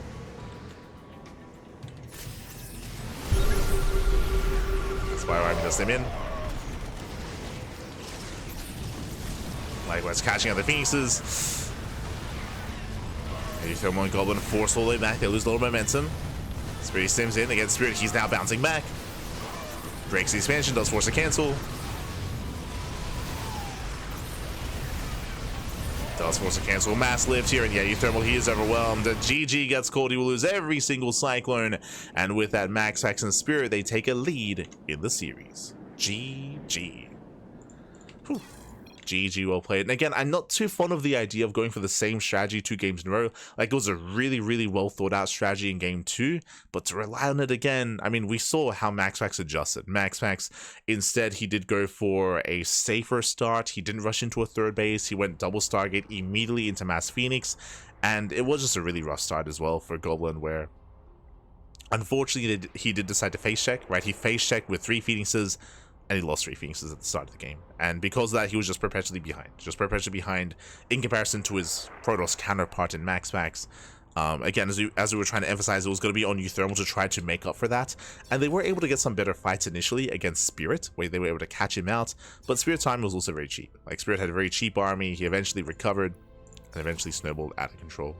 Spyro does them in. Likewise, catching out the Phoenixes. uThermal and Goblin force all the way back. They lose a little momentum. Spirit sims in against Spirit. He's now bouncing back. Breaks the expansion, does force a cancel. Does force a cancel. Mass lift here, and yeah, uThermal, he is overwhelmed. GG gets called. He will lose every single Cyclone. And with that, MaxPax and Spirit, they take a lead in the series. GG. Whew. GG, well played. And again, I'm not too fond of the idea of going for the same strategy 2 games in a row. Like, it was a really well thought out strategy in game 2, but to rely on it again, I mean, we saw how MaxPax adjusted. MaxPax, instead, he did go for a safer start. He didn't rush into a third base. He went double Stargate immediately into Mass Phoenix, and it was just a really rough start as well for Goblin, where unfortunately he did decide to face check, right? He face checked with 3 Phoenixes, and he lost 3 Phoenixes at the start of the game. And because of that, he was just perpetually behind. In comparison to his Protoss counterpart in MaxPax. Again, as we were trying to emphasize, it was going to be on uThermal to try to make up for that. And they were able to get some better fights initially against Spirit, where they were able to catch him out. But Spirit's time was also very cheap. Like, Spirit had a very cheap army. He eventually recovered and eventually snowballed out of control.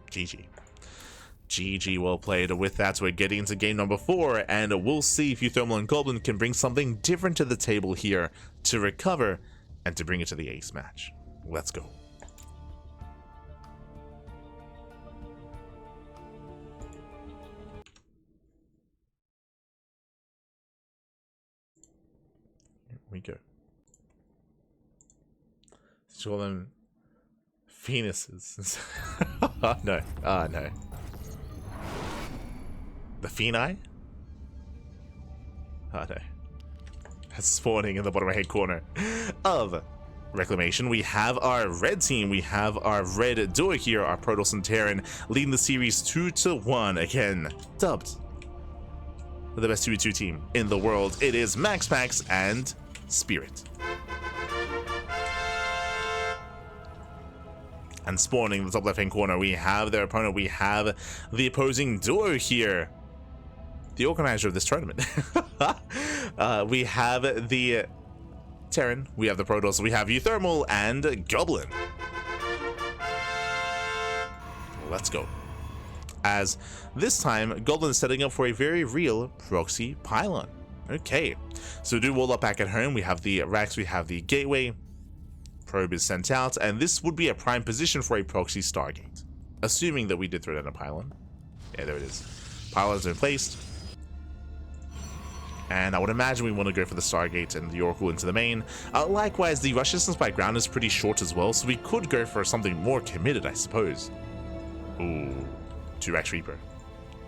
GG. GG, well played. With that, we're getting into game number 4, and we'll see if uThermal and Goblin can bring something different to the table here to recover and to bring it to the ace match. Let's go. we go. Let's call them penises. Oh, no. Oh, no. The Phenai? Oh, no. That's spawning in the bottom right corner of Reclamation. We have our red team. We have our red duo here, our Protoss and Terran, leading the series 2-1. Again, dubbed the best 2v2 team in the world. It is MaxPax and Spirit. And spawning in the top left-hand corner, we have their opponent. We have the opposing duo here, the organizer of this tournament. We have the Terran, we have the Protoss, we have uThermal and Goblin. Let's go. As this time, Goblin is setting up for a very real proxy pylon. Okay, so do wall up back at home. We have the racks, we have the gateway. Probe is sent out, and this would be a prime position for a proxy Stargate. Assuming that we did throw down a pylon. Yeah, there it is. Pylon has been placed. And I would imagine we want to go for the Stargate and the Oracle into the main. Likewise, the rush distance by ground is pretty short as well, so we could go for something more committed, I suppose. Ooh, 2x Reaper.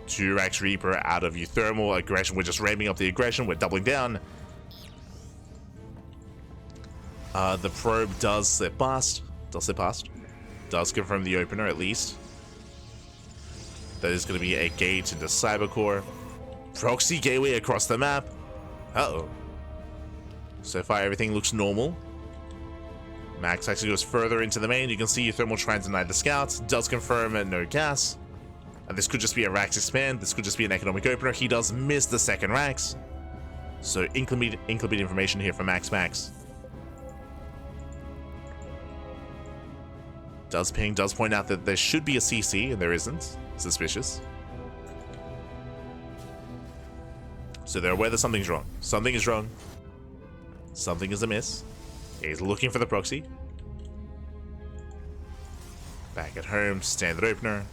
2x Reaper out of uThermal aggression. We're just ramping up the aggression. We're doubling down. The probe does slip past. Does confirm the opener, at least. That is going to be a gate into Cybercore. Proxy gateway across the map. Uh-oh. So far, everything looks normal. Max actually goes further into the main. You can see uThermal trying to deny the scouts. Does confirm no gas. And this could just be a Rax expand. This could just be an economic opener. He does miss the second Rax. So incomplete information here from MaxPax. Does ping, does point out that there should be a CC, and there isn't. Suspicious. So they're aware that something's wrong. Something is wrong. Something is amiss. He's looking for the proxy. Back at home, standard opener.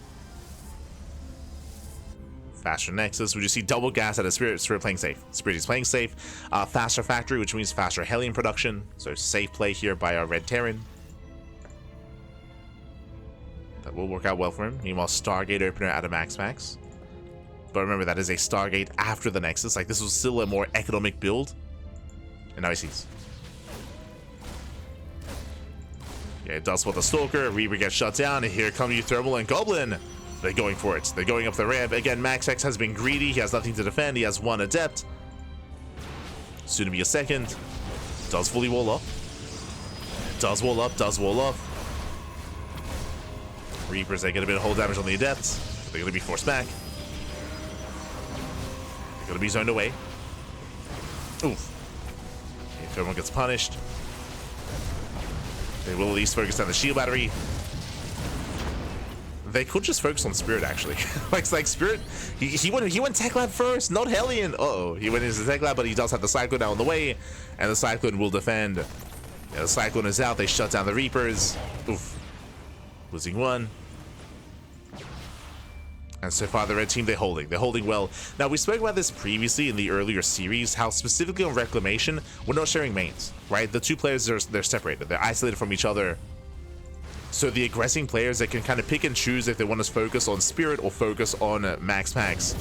Faster Nexus. We just see double gas out of Spirit. Spirit playing safe. Spirit is playing safe. Faster Factory, which means faster Hellion production. So safe play here by our Red Terran. That will work out well for him. Meanwhile, Stargate opener out of MaxPax. But remember, that is a Stargate after the Nexus. Like, this was still a more economic build. And now he sees. Yeah, it does spot the Stalker. Reaper gets shut down. And here come uThermal and Goblin. They're going for it. They're going up the ramp. Again, MaxPax has been greedy. He has nothing to defend. He has one Adept. Soon to be a second. Does fully wall up. Does wall up. Does wall up. Reapers, they get a bit of hull damage on the Adepts. They're going to be forced back. They're going to be zoned away. Oof. Okay, everyone gets punished. They will at least focus on the shield battery. They could just focus on Spirit, actually. like Spirit, he went Tech Lab first, not Hellion. Uh-oh, he went into the Tech Lab, but he does have the Cyclone now on the way, and the Cyclone will defend. Yeah, the Cyclone is out. They shut down the Reapers. Oof. Losing one. And so far, the red team, they're holding well. Now, we spoke about this previously in the earlier series, how specifically on Reclamation, we're not sharing mains, right? The two players, they're separated. They're isolated from each other. So the aggressing players, they can kind of pick and choose if they want to focus on Spirit or focus on MaxPax.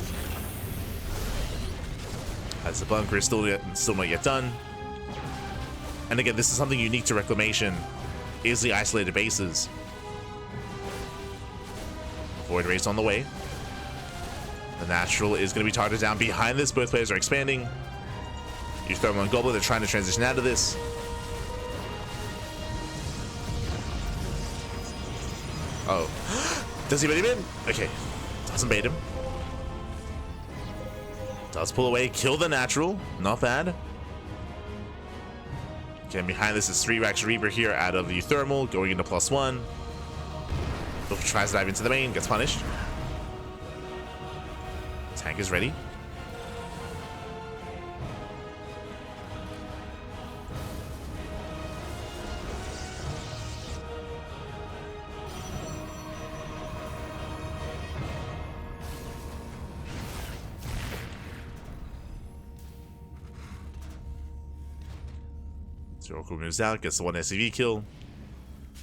As the bunker is still not yet done. And again, this is something unique to Reclamation, is the isolated bases. Void Race on the way. The Natural is going to be targeted down behind this. Both players are expanding. uThermal and Goblin, they're trying to transition out of this. Oh. Does he bait him in? Okay. Doesn't bait him. Does pull away. Kill the Natural. Not bad. Again, behind this is 3 Rax Reaper here out of uThermal, going into +1. Wolf tries to dive into the main, gets punished. Tank is ready. So Oracle moves out, gets the 1 SCV kill.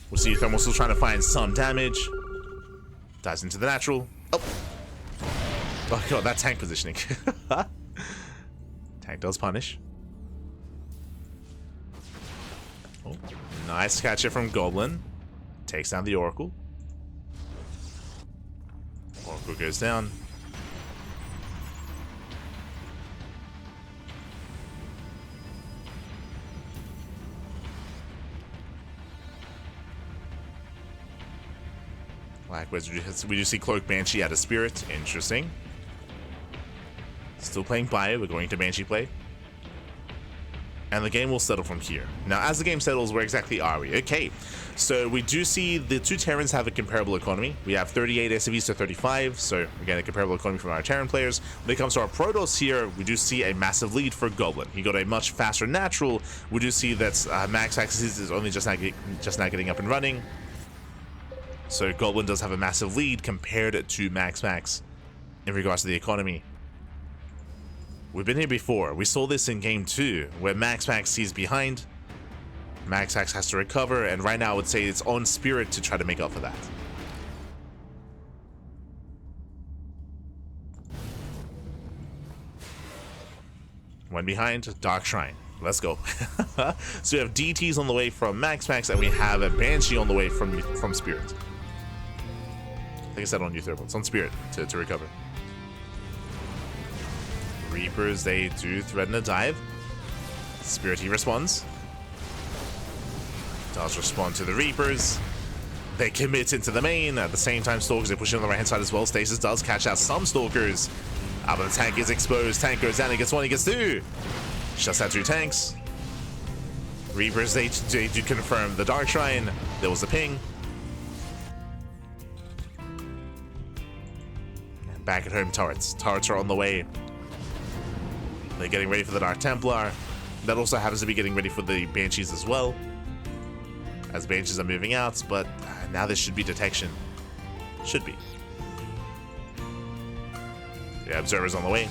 We'll see uThermal still trying to find some damage. Dives into the natural. Oh! Oh god, that tank positioning. Tank does punish. Oh, nice catch it from Goblin. Takes down the Oracle. Oracle goes down. Likewise, we do see Cloak Banshee out of Spirit. Interesting. Still playing Bio. We're going to Banshee play. And the game will settle from here. Now, as the game settles, where exactly are we? Okay, so we do see the two Terrans have a comparable economy. We have 38 SCVs to 35, so again, a comparable economy from our Terran players. When it comes to our Protoss here, we do see a massive lead for Goblin. He got a much faster natural. We do see that MaxPax is only just now getting up and running. So Goblin does have a massive lead compared to MaxPax in regards to the economy. We've been here before. We saw this in game 2, where MaxPax sees behind. MaxPax has to recover, and right now I would say it's on Spirit to try to make up for that. One behind, Dark Shrine. Let's go. So we have DTs on the way from MaxPax, and we have a Banshee on the way from Spirit. I think I said on uThermal. It's on Spirit to recover. Reapers, they do threaten a dive. Spirit, he responds. Does respond to the Reapers. They commit into the main. At the same time, Stalkers, they push in on the right hand side as well. Stasis does catch out some Stalkers. But the tank is exposed. Tank goes down. He gets one, he gets two. Shuts out 2 tanks. Reapers, they do confirm the Dark Shrine. There was a ping. And back at home, turrets. Turrets are on the way. They're getting ready for the Dark Templar. That also happens to be getting ready for the Banshees as well, as Banshees are moving out, but now there should be detection. Should be. Yeah, Observer's on the way.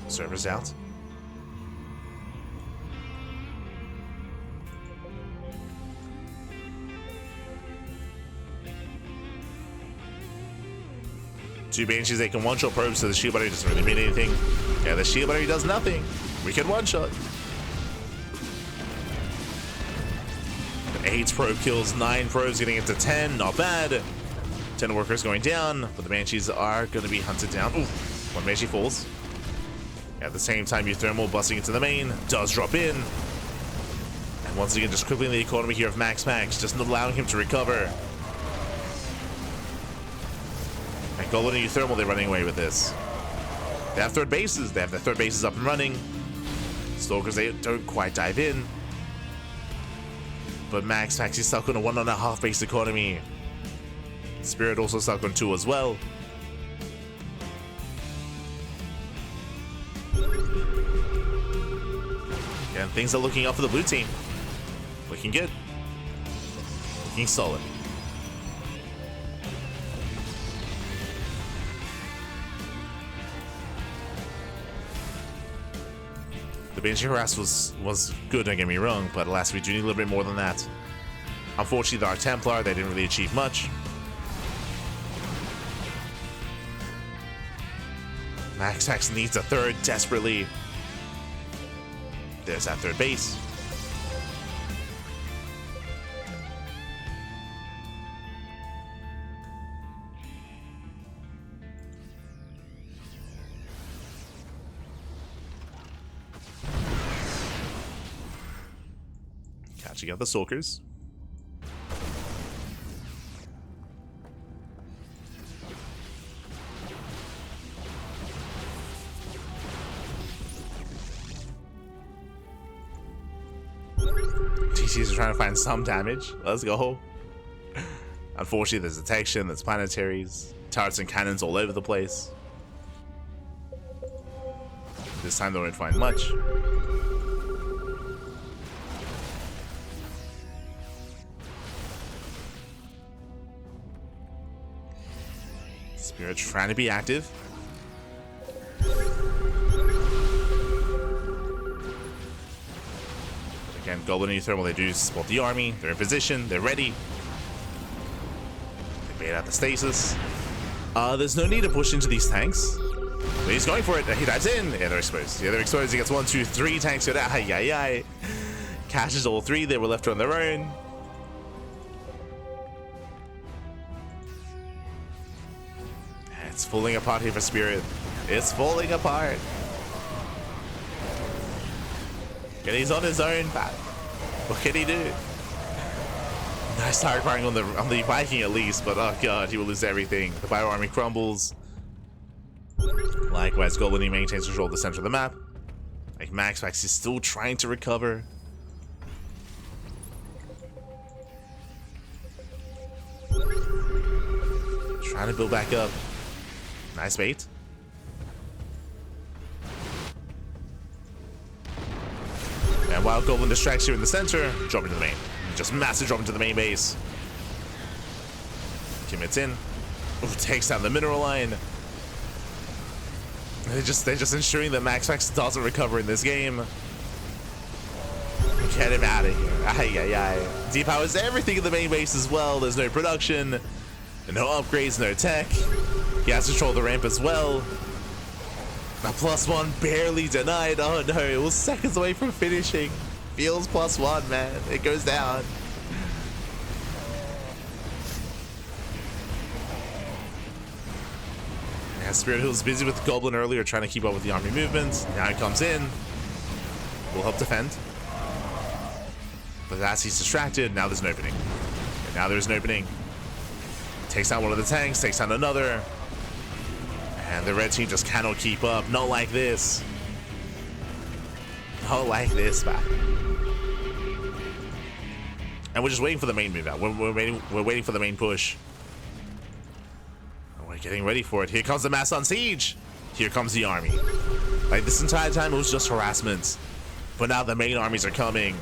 Observer's out. Two Banshees, they can one-shot probes, so the shield battery doesn't really mean anything. Yeah, the shield battery does nothing. We can one-shot. 8 probe kills, 9 probes getting into 10, not bad. 10 workers going down, but the Banshees are going to be hunted down. Ooh, 1 Banshee falls. At the same time, uThermal busting into the main, does drop in. And once again, just crippling the economy here of MaxPax, just not allowing him to recover. And Goblin and uThermal, they're running away with this. They have third bases. They have their third bases up and running. Stalkers, they don't quite dive in. But MaxPax is stuck on a 1.5 base economy. Spirit also stuck on 2 as well. And things are looking up for the blue team. Looking good. Looking solid. The Banshee harass was good, don't get me wrong, but alas, we do need a little bit more than that. Unfortunately, the Dark Templar, they didn't really achieve much. MaxPax needs a third desperately. There's that third base. Catching out the Stalkers. TCs are trying to find some damage. Let's go. Unfortunately, there's detection, there's planetaries, turrets and cannons all over the place. This time they won't find much. Spirit trying to be active. Again, Goblin and uThermal, they do spot the army. They're in position. They're ready. They bait out the stasis. There's no need to push into these tanks. But he's going for it. He dives in. Yeah, they're exposed. Yeah, they're exposed. He gets 1, 2, 3 tanks. Catches all 3. They were left on their own. It's falling apart here for Spirit. It's falling apart. And he's on his own, but what can he do? Nice target firing on the Viking at least, but oh god, he will lose everything. The Bio Army crumbles. Likewise, Goblin, he maintains control of the center of the map. Like MaxPax is still trying to recover. Trying to build back up. Nice bait. And while Goblin distracts here in the center, drop into the main. Just massive drop into the main base. Commits in. Ooh, takes down the mineral line. They're just ensuring that MaxPax doesn't recover in this game. Get him out of here. Depowers everything in the main base as well. There's no production, no upgrades, no tech. He has to control the ramp as well. Now +1 barely denied. Oh no, it was seconds away from finishing. Feels +1, man. It goes down. Yeah, Spirit Hill was busy with the Goblin earlier trying to keep up with the army movements. Now he comes in. Will help defend. But as he's distracted, now there's an opening. And now there's an opening. Takes out one of the tanks, takes out another. And the red team just cannot keep up. Not like this. Not like this, man. And we're just waiting for the main move out. We're waiting for the main push. We're getting ready for it. Here comes the mass on siege. Here comes the army. Like this entire time it was just harassment. But now the main armies are coming.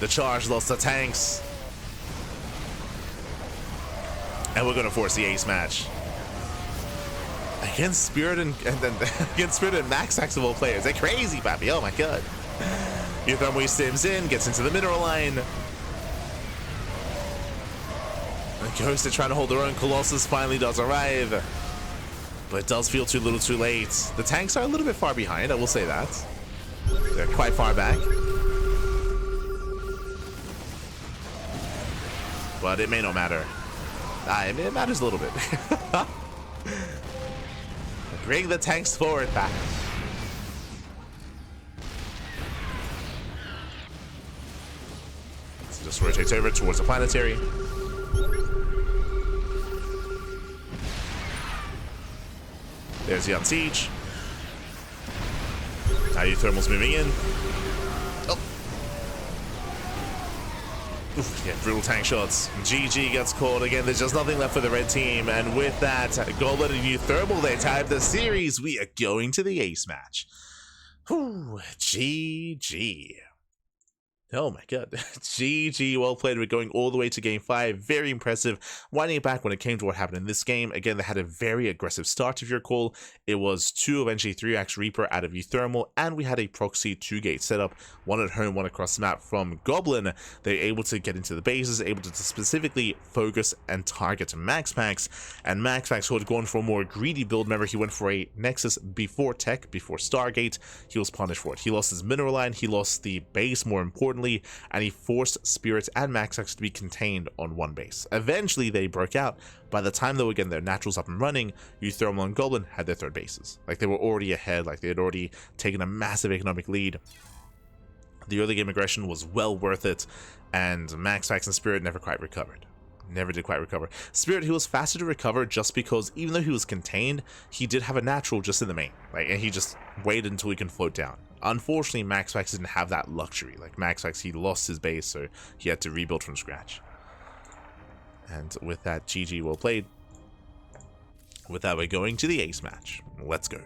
The charge lost the tanks. And we're gonna force the ace match. Against Spirit and against Spirit and MaxPax of all players. They're crazy, baby. Oh my god. uThermal sims in, gets into the mineral line. And Ghost are trying to hold their own. Colossus finally does arrive. But it does feel too little too late. The tanks are a little bit far behind, I will say that. They're quite far back. But it may not matter. It matters a little bit. Bring the tanks forward back. So just rotates over towards the planetary. There's the Unsiege. Now uThermal's moving in. Oh. Oof, yeah, brutal tank shots. GG gets caught again. There's just nothing left for the red team. And with that, Goblin and uThermal, they tied the series. We are going to the ace match. Whew, GG. Oh my god. GG, well played. We're going all the way to game 5. Very impressive. Winding it back when it came to what happened in this game. Again, they had a very aggressive start, if you recall. It was 2 eventually 3-axe Reaper out of uThermal, and we had a proxy 2-gate setup. One at home, one across the map from Goblin. They were able to get into the bases, able to specifically focus and target MaxPax. And MaxPax, who had gone for a more greedy build, remember, he went for a Nexus before Tech, before Stargate. He was punished for it. He lost his mineral line, he lost the base, more importantly, and he forced Spirits and MaxPax to be contained on one base. Eventually they broke out. By the time they were getting their naturals up and running, uThermal and Goblin had their third bases. Like they were already ahead, like they had already taken a massive economic lead. The early game aggression was well worth it, and MaxPax and Spirit never quite recovered. Never did quite recover. Spirit, he was faster to recover just because even though he was contained, he did have a natural just in the main. Like, and he just waited until he can float down. Unfortunately, MaxPax didn't have that luxury. Like MaxPax, he lost his base, so he had to rebuild from scratch. And with that, GG, well played. With that, we're going to the ace match. Let's go.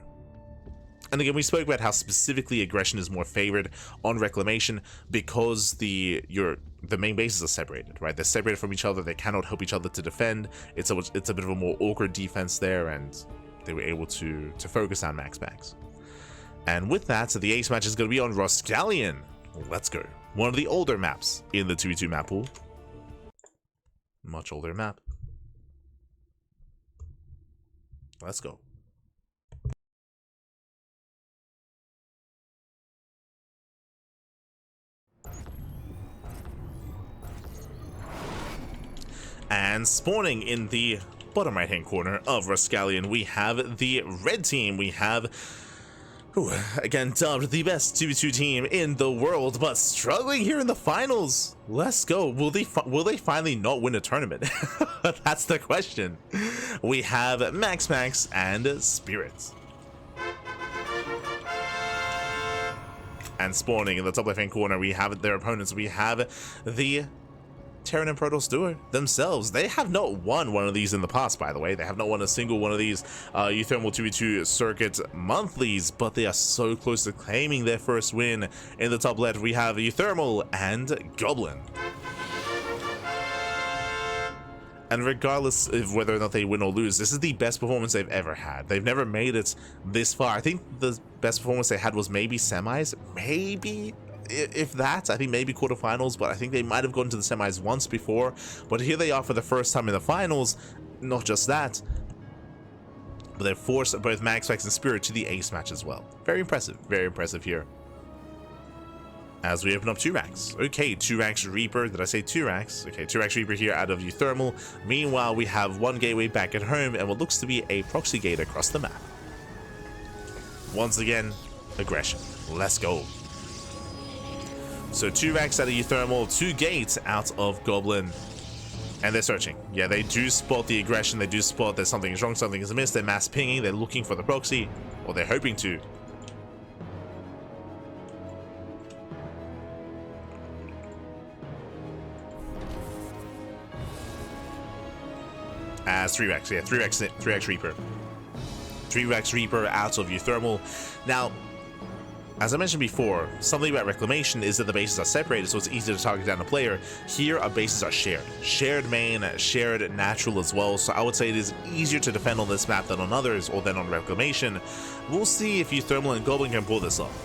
And again, we spoke about how specifically aggression is more favored on reclamation because the main bases are separated, right? They're separated from each other. They cannot help each other to defend. It's a bit of a more awkward defense there, and they were able to focus on MaxPax. And with that, so the ace match is going to be on Roscallion. Let's go. One of the older maps in the 2v2 map pool. Much older map. Let's go. And spawning in the bottom right hand corner of Roscallion, we have the red team. We have, again, dubbed the best 2v2 team in the world, but struggling here in the finals. Let's go. Will they finally not win a tournament? That's the question. We have MaxPax and Spirit. And spawning in the top left hand corner, we have their opponents. We have the Terran and Protoss duo themselves. They have not won one of these in the past, by the way. They have not won a single one of these uThermal 2v2 circuit monthlies, but they are so close to claiming their first win. In the top left, we have uThermal and Goblin. And regardless of whether or not they win or lose, this is the best performance they've ever had. They've never made it this far. I think the best performance they had was maybe semis, maybe, if that. I think maybe quarterfinals, but I think they might have gone to the semis once before. But here they are for the first time in the finals. Not just that, but they've forced both MaxPax and Spirit to the ace match as well. Very impressive here. As we open up 2 racks. Okay, 2 racks Reaper. Did I say 2 racks? Okay, 2 racks Reaper here out of uThermal. Meanwhile, we have 1 gateway back at home and what looks to be a proxy gate across the map. Once again, aggression. Let's go. So 2 racks out of uThermal, 2 gates out of Goblin. And they're searching. Yeah, they do spot the aggression. They do spot there's something is wrong, something is amiss. They're mass pinging. They're looking for the proxy. Or they're hoping to. As 3 racks. Yeah, 3 racks Reaper. 3 racks Reaper out of uThermal. Now, as I mentioned before, something about reclamation is that the bases are separated, so it's easier to target down a player. Here, our bases are shared. Shared main, shared natural as well, so I would say it is easier to defend on this map than on others, or than on reclamation. We'll see if uThermal and Goblin can pull this off,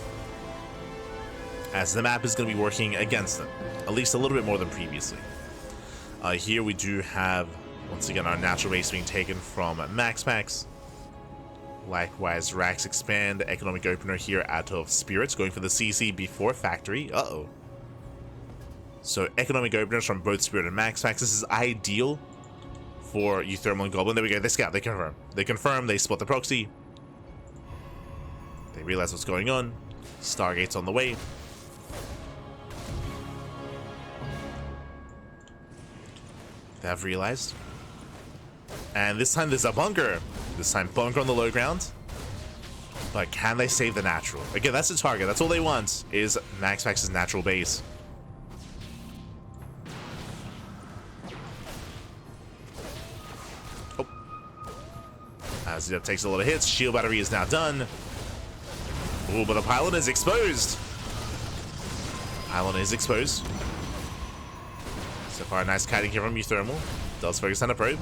as the map is going to be working against them, at least a little bit more than previously. Here we do have, once again, our natural base being taken from MaxPax. Likewise, racks expand, economic opener here out of Spirits, going for the CC before factory. Uh-oh. So economic openers from both Spirit and MaxPax. This is ideal for uThermal and Goblin. There we go, they scout, they confirm. They confirm, they spot the proxy. They realize what's going on. Stargate's on the way. They have realized. And this time there's a bunker. This time bunker on the low ground. But can they save the natural? Again, that's the target. That's all they want, is MaxPax's natural base. Oh. As it takes a lot of hits. Shield battery is now done. Oh, but the pylon is exposed. Pylon is exposed. So far, nice kiting here from uThermal. Does focus on a probe.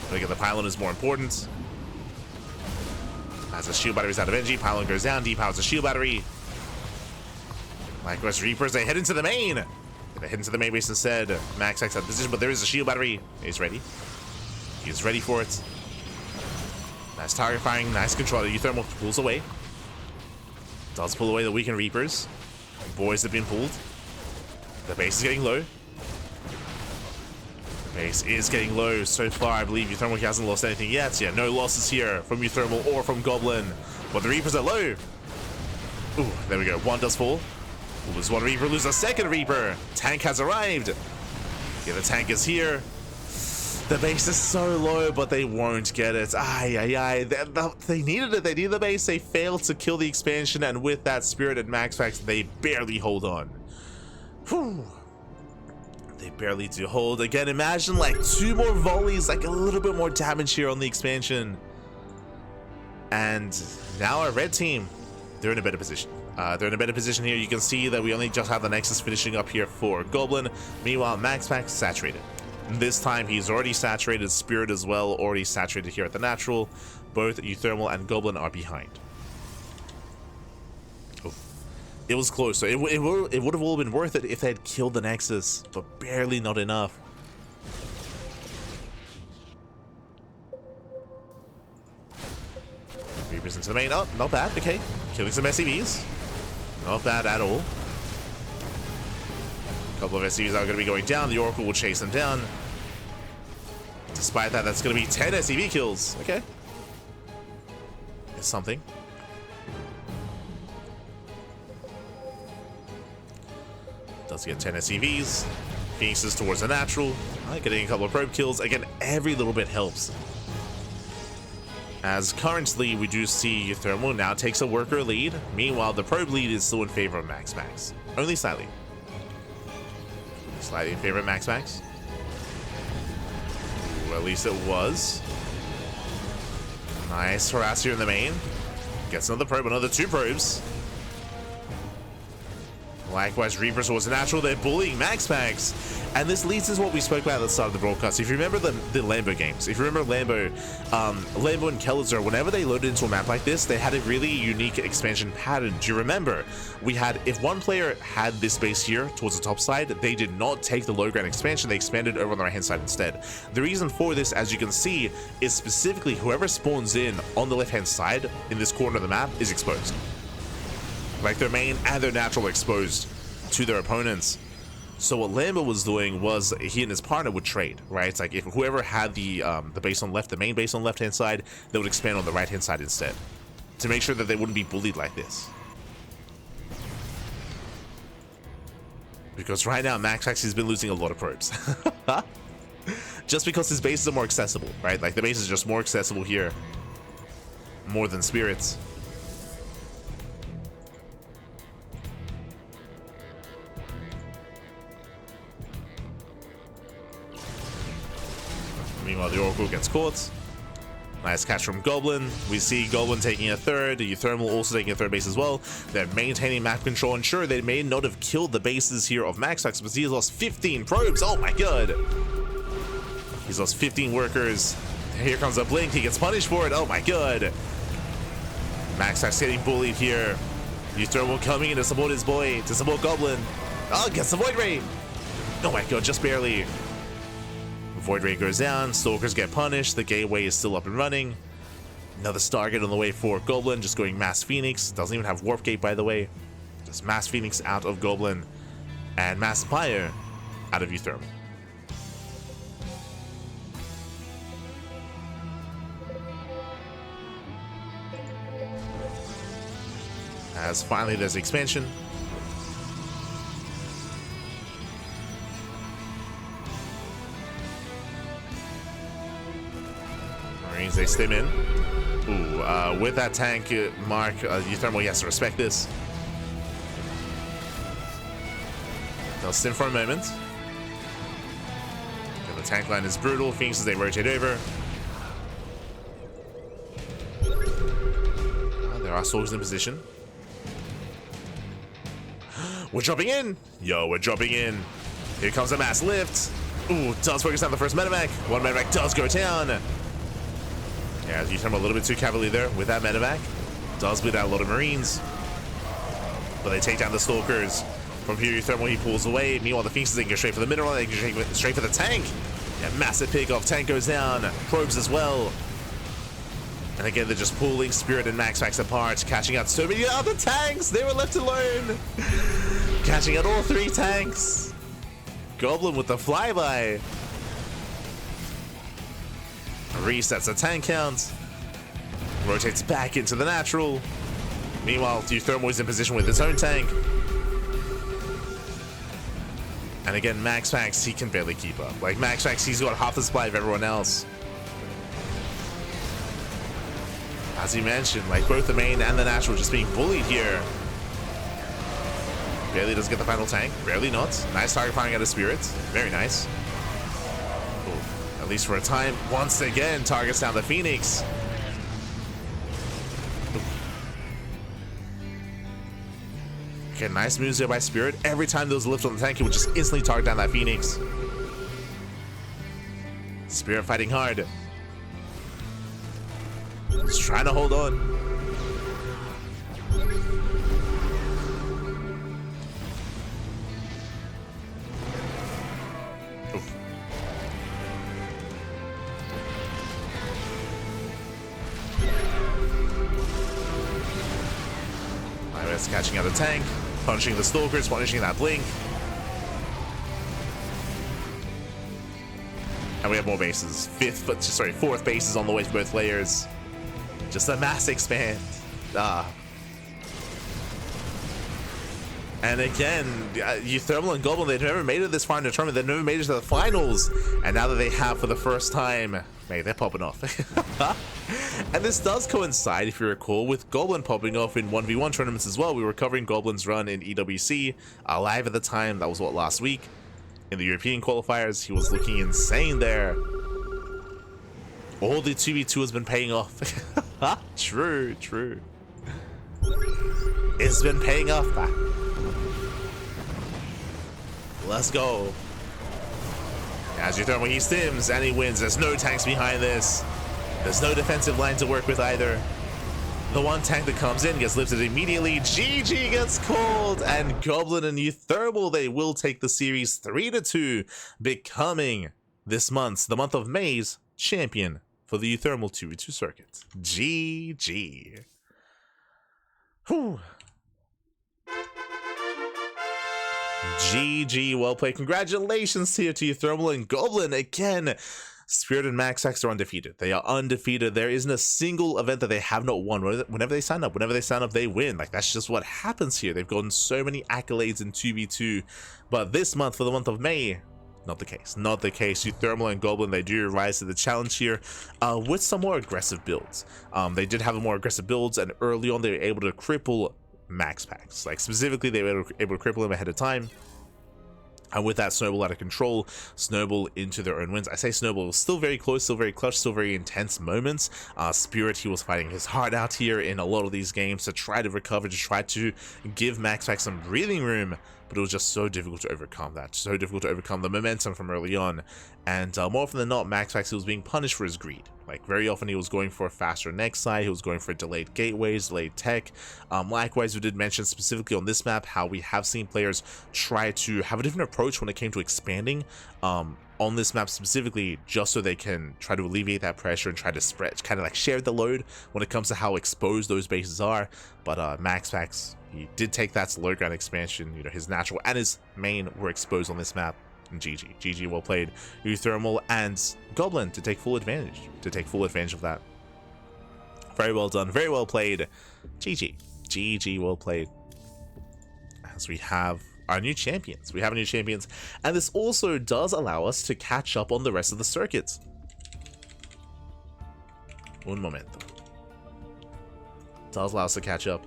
But again, the pylon is more important. As the shield battery is out of energy, pylon goes down, depowers the shield battery. Likewise, Reapers, they head into the main. They head into the main base instead. MaxPax out of position, but there is a shield battery. He's ready. He's ready for it. Nice target firing, nice control. uThermal pulls away. Does pull away the weakened Reapers. Boys have been pulled. The base is getting low. Base is getting low so far. I believe uThermal hasn't lost anything yet. Yeah, no losses here from uThermal or from Goblin. But the Reapers are low. Ooh, there we go. One does fall. Lose one Reaper, lose a second Reaper. Tank has arrived. Yeah, the tank is here. The base is so low, but they won't get it. They needed it. They needed the base. They failed to kill the expansion, and with that, Spirit and MaxPax, they barely hold on. Whew. They barely do hold. Again, imagine like 2 more volleys, like a little bit more damage here on the expansion. And now our red team, they're in a better position. They're in a better position here. You can see that we only just have the Nexus finishing up here for Goblin. Meanwhile, MaxPax saturated. This time he's already saturated. Spirit as well, already saturated here at the natural. Both uThermal and Goblin are behind. Oh, it was close. So it would have all been worth it if they had killed the Nexus, but barely not enough. Reapers into the main. Oh, not bad. Okay. Killing some SCVs. Not bad at all. A couple of SCVs are going to be going down. The Oracle will chase them down. Despite that, that's going to be 10 SCV kills. Okay. It's something. Does get 10 SCVs. Phoenixes towards the natural. Getting a couple of probe kills. Again, every little bit helps. As currently, we do see uThermal now takes a worker lead. Meanwhile, the probe lead is still in favor of MaxPax. Only slightly. Slightly in favor of MaxPax. Ooh, at least it was. Nice harass here in the main. Gets another probe, another 2 probes. Likewise, Reapers was natural. They're bullying MaxPax. And this leads to what we spoke about at the start of the broadcast. If you remember the Lambo games, if you remember Lambo and Kellizer, whenever they loaded into a map like this, they had a really unique expansion pattern. Do you remember? We had, if one player had this base here towards the top side, they did not take the low ground expansion. They expanded over on the right hand side instead. The reason for this, as you can see, is specifically whoever spawns in on the left hand side in this corner of the map is exposed. Like their main and their natural exposed to their opponents. So what Lambo was doing was he and his partner would trade, right? It's like if whoever had the base on left, the main base on the left hand side, they would expand on the right hand side instead, to make sure that they wouldn't be bullied like this. Because right now MaxPax has been losing a lot of probes, just because his bases are more accessible, right? Like the base is just more accessible here, more than spirits. Meanwhile, the Oracle gets caught. Nice catch from Goblin. We see Goblin taking a third, uThermal also taking a third base as well. They're maintaining map control, and sure, they may not have killed the bases here of MaxPax, but he's lost 15 probes. Oh my god. He's lost 15 workers. Here comes a blink. He gets punished for it. Oh my god. MaxPax getting bullied here. uThermal coming in to support his boy, to support Goblin. Oh, gets the Void Ray. Oh my god, just barely. Void Ray goes down, Stalkers get punished, the gateway is still up and running. Another Stargate on the way for Goblin, just going Mass Phoenix. Doesn't even have Warp Gate, by the way. Just Mass Phoenix out of Goblin, and Mass Fire out of uThermal. As finally there's expansion. Marines, they stim in. Ooh, with that tank mark, uThermal, he has to respect this. They'll stim for a moment. And the tank line is brutal. Phoenixes, they rotate over. There are swords in position. We're dropping in! Yo, we're dropping in. Here comes a mass lift. Ooh, does focus down the first medevac. One medevac does go down. Yeah, uThermal a little bit too cavalier there with that medevac. Does bleed out a lot of Marines. But they take down the Stalkers. From here, uThermal, he pulls away. Meanwhile, the Phoenixes, they can go straight for the mineral. They can go straight for the tank. Yeah, massive pick off. Tank goes down. Probes as well. And again, they're just pulling Spirit and MaxPax apart, catching out so many other tanks. They were left alone. Catching out all 3 tanks. Goblin with the flyby. Resets the tank count. Rotates back into the natural. Meanwhile, uThermal is in position with his own tank. And again, MaxPax, he can barely keep up. Like, MaxPax, he's got half the supply of everyone else. As you mentioned, like, both the main and the natural just being bullied here. Barely does get the final tank. Barely not. Nice target firing out of Spirit. Very nice. Ooh, at least for a time. Once again, targets down the Phoenix. Okay, nice moves here by Spirit. Every time there was a lift on the tank, he would just instantly target down that Phoenix. Spirit fighting hard. Just trying to hold on. Oof. Iris catching out the tank, punishing the Stalkers, punishing that Blink. And we have more bases. Fourth bases on the way for both players. Just a mass expand. And again, uThermal and Goblin, they've never made it this far in the tournament. They've never made it to the finals. And now that they have for the first time, mate, they're popping off. And this does coincide, if you recall, with Goblin popping off in 1v1 tournaments as well. We were covering Goblin's run in EWC live at the time. That was what, last week? In the European qualifiers, he was looking insane there. All the 2v2 has been paying off. True. It's been paying off. Let's go. As uThermal, he stims and he wins. There's no tanks behind this. There's no defensive line to work with either. The one tank that comes in gets lifted immediately. GG gets called, and Goblin and uThermal, they will take the series 3-2, becoming this month, the month of May's champion for the uThermal 2v2 circuit. GG. Whew. GG, well played. Congratulations here to uThermal and Goblin again. Spirit and MaxPax are undefeated. They are undefeated. There isn't a single event that they have not won. Whenever they sign up, they win. Like, that's just what happens here. They've gotten so many accolades in 2v2. But this month, for the month of May, not the case. Not the case. uThermal and Goblin, they do rise to the challenge here with some more aggressive builds. They did have a more aggressive builds, and early on, they were able to cripple MaxPax. Like, specifically, they were able to cripple him ahead of time. And with that, snowball out of control, snowball into their own wins. I say snowball, it was still very close, still very clutch, still very intense moments. Spirit, he was fighting his heart out here in a lot of these games to try to recover, to try to give MaxPax some breathing room, but it was just so difficult to overcome that. So difficult to overcome the momentum from early on. And more often than not, MaxPax, he was being punished for his greed. Like, very often he was going for a faster next side, he was going for delayed gateways, delayed tech. Likewise, we did mention specifically on this map how we have seen players try to have a different approach when it came to expanding on this map specifically, just so they can try to alleviate that pressure and try to spread, kind of like share the load when it comes to how exposed those bases are. But MaxPax, he did take that to low ground expansion. You know, his natural and his main were exposed on this map. And GG, well played. uThermal and Goblin to take full advantage of that. Very well done, very well played. GG, well played. As we have our new champions, and this also does allow us to catch up on the rest of the circuits. Un momento. Does allow us to catch up.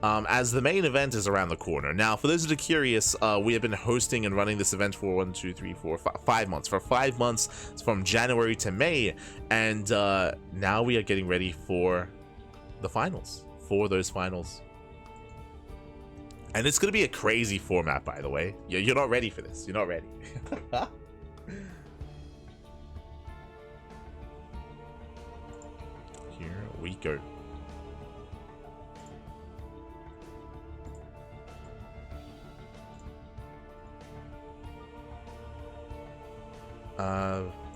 As the main event is around the corner. Now, for those that are curious, we have been hosting and running this event for 5 months. For 5 months, from January to May, and now we are getting ready for the finals, for those finals. And it's going to be a crazy format, by the way. You're not ready for this. You're not ready. Here we go.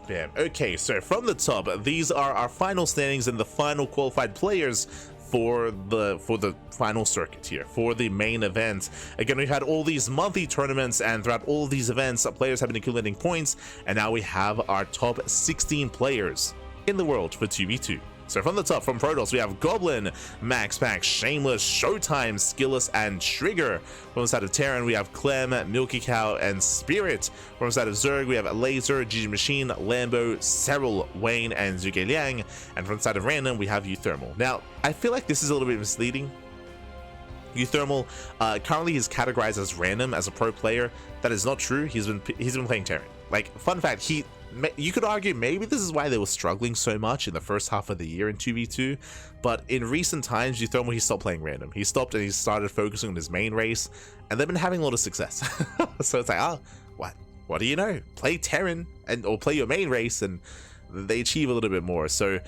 Bam. Okay, so from the top, these are our final standings and the final qualified players for the final circuit here, for the main event. Again, we've had all these monthly tournaments, and throughout all these events, players have been accumulating points, and now we have our top 16 players in the world for 2v2. So from the top, from Protoss, we have Goblin, MaxPax, Shameless, Showtime, Skillless, and Trigger. From the side of Terran, we have Clem, Milky Cow, and Spirit. From the side of Zerg, we have Laser, GG Machine, Lambo, Cyril, Wayne, and Zhuge Liang. And from the side of Random, we have uThermal. Now, I feel like this is a little bit misleading. uThermal currently is categorized as random as a pro player. That is not true. He's been playing Terran. Like, fun fact, you could argue maybe this is why they were struggling so much in the first half of the year in 2v2, but in recent times, uThermal, he stopped playing random. He stopped and he started focusing on his main race, and they've been having a lot of success. So it's like, oh, what do you know? Play Terran or play your main race, and they achieve a little bit more. So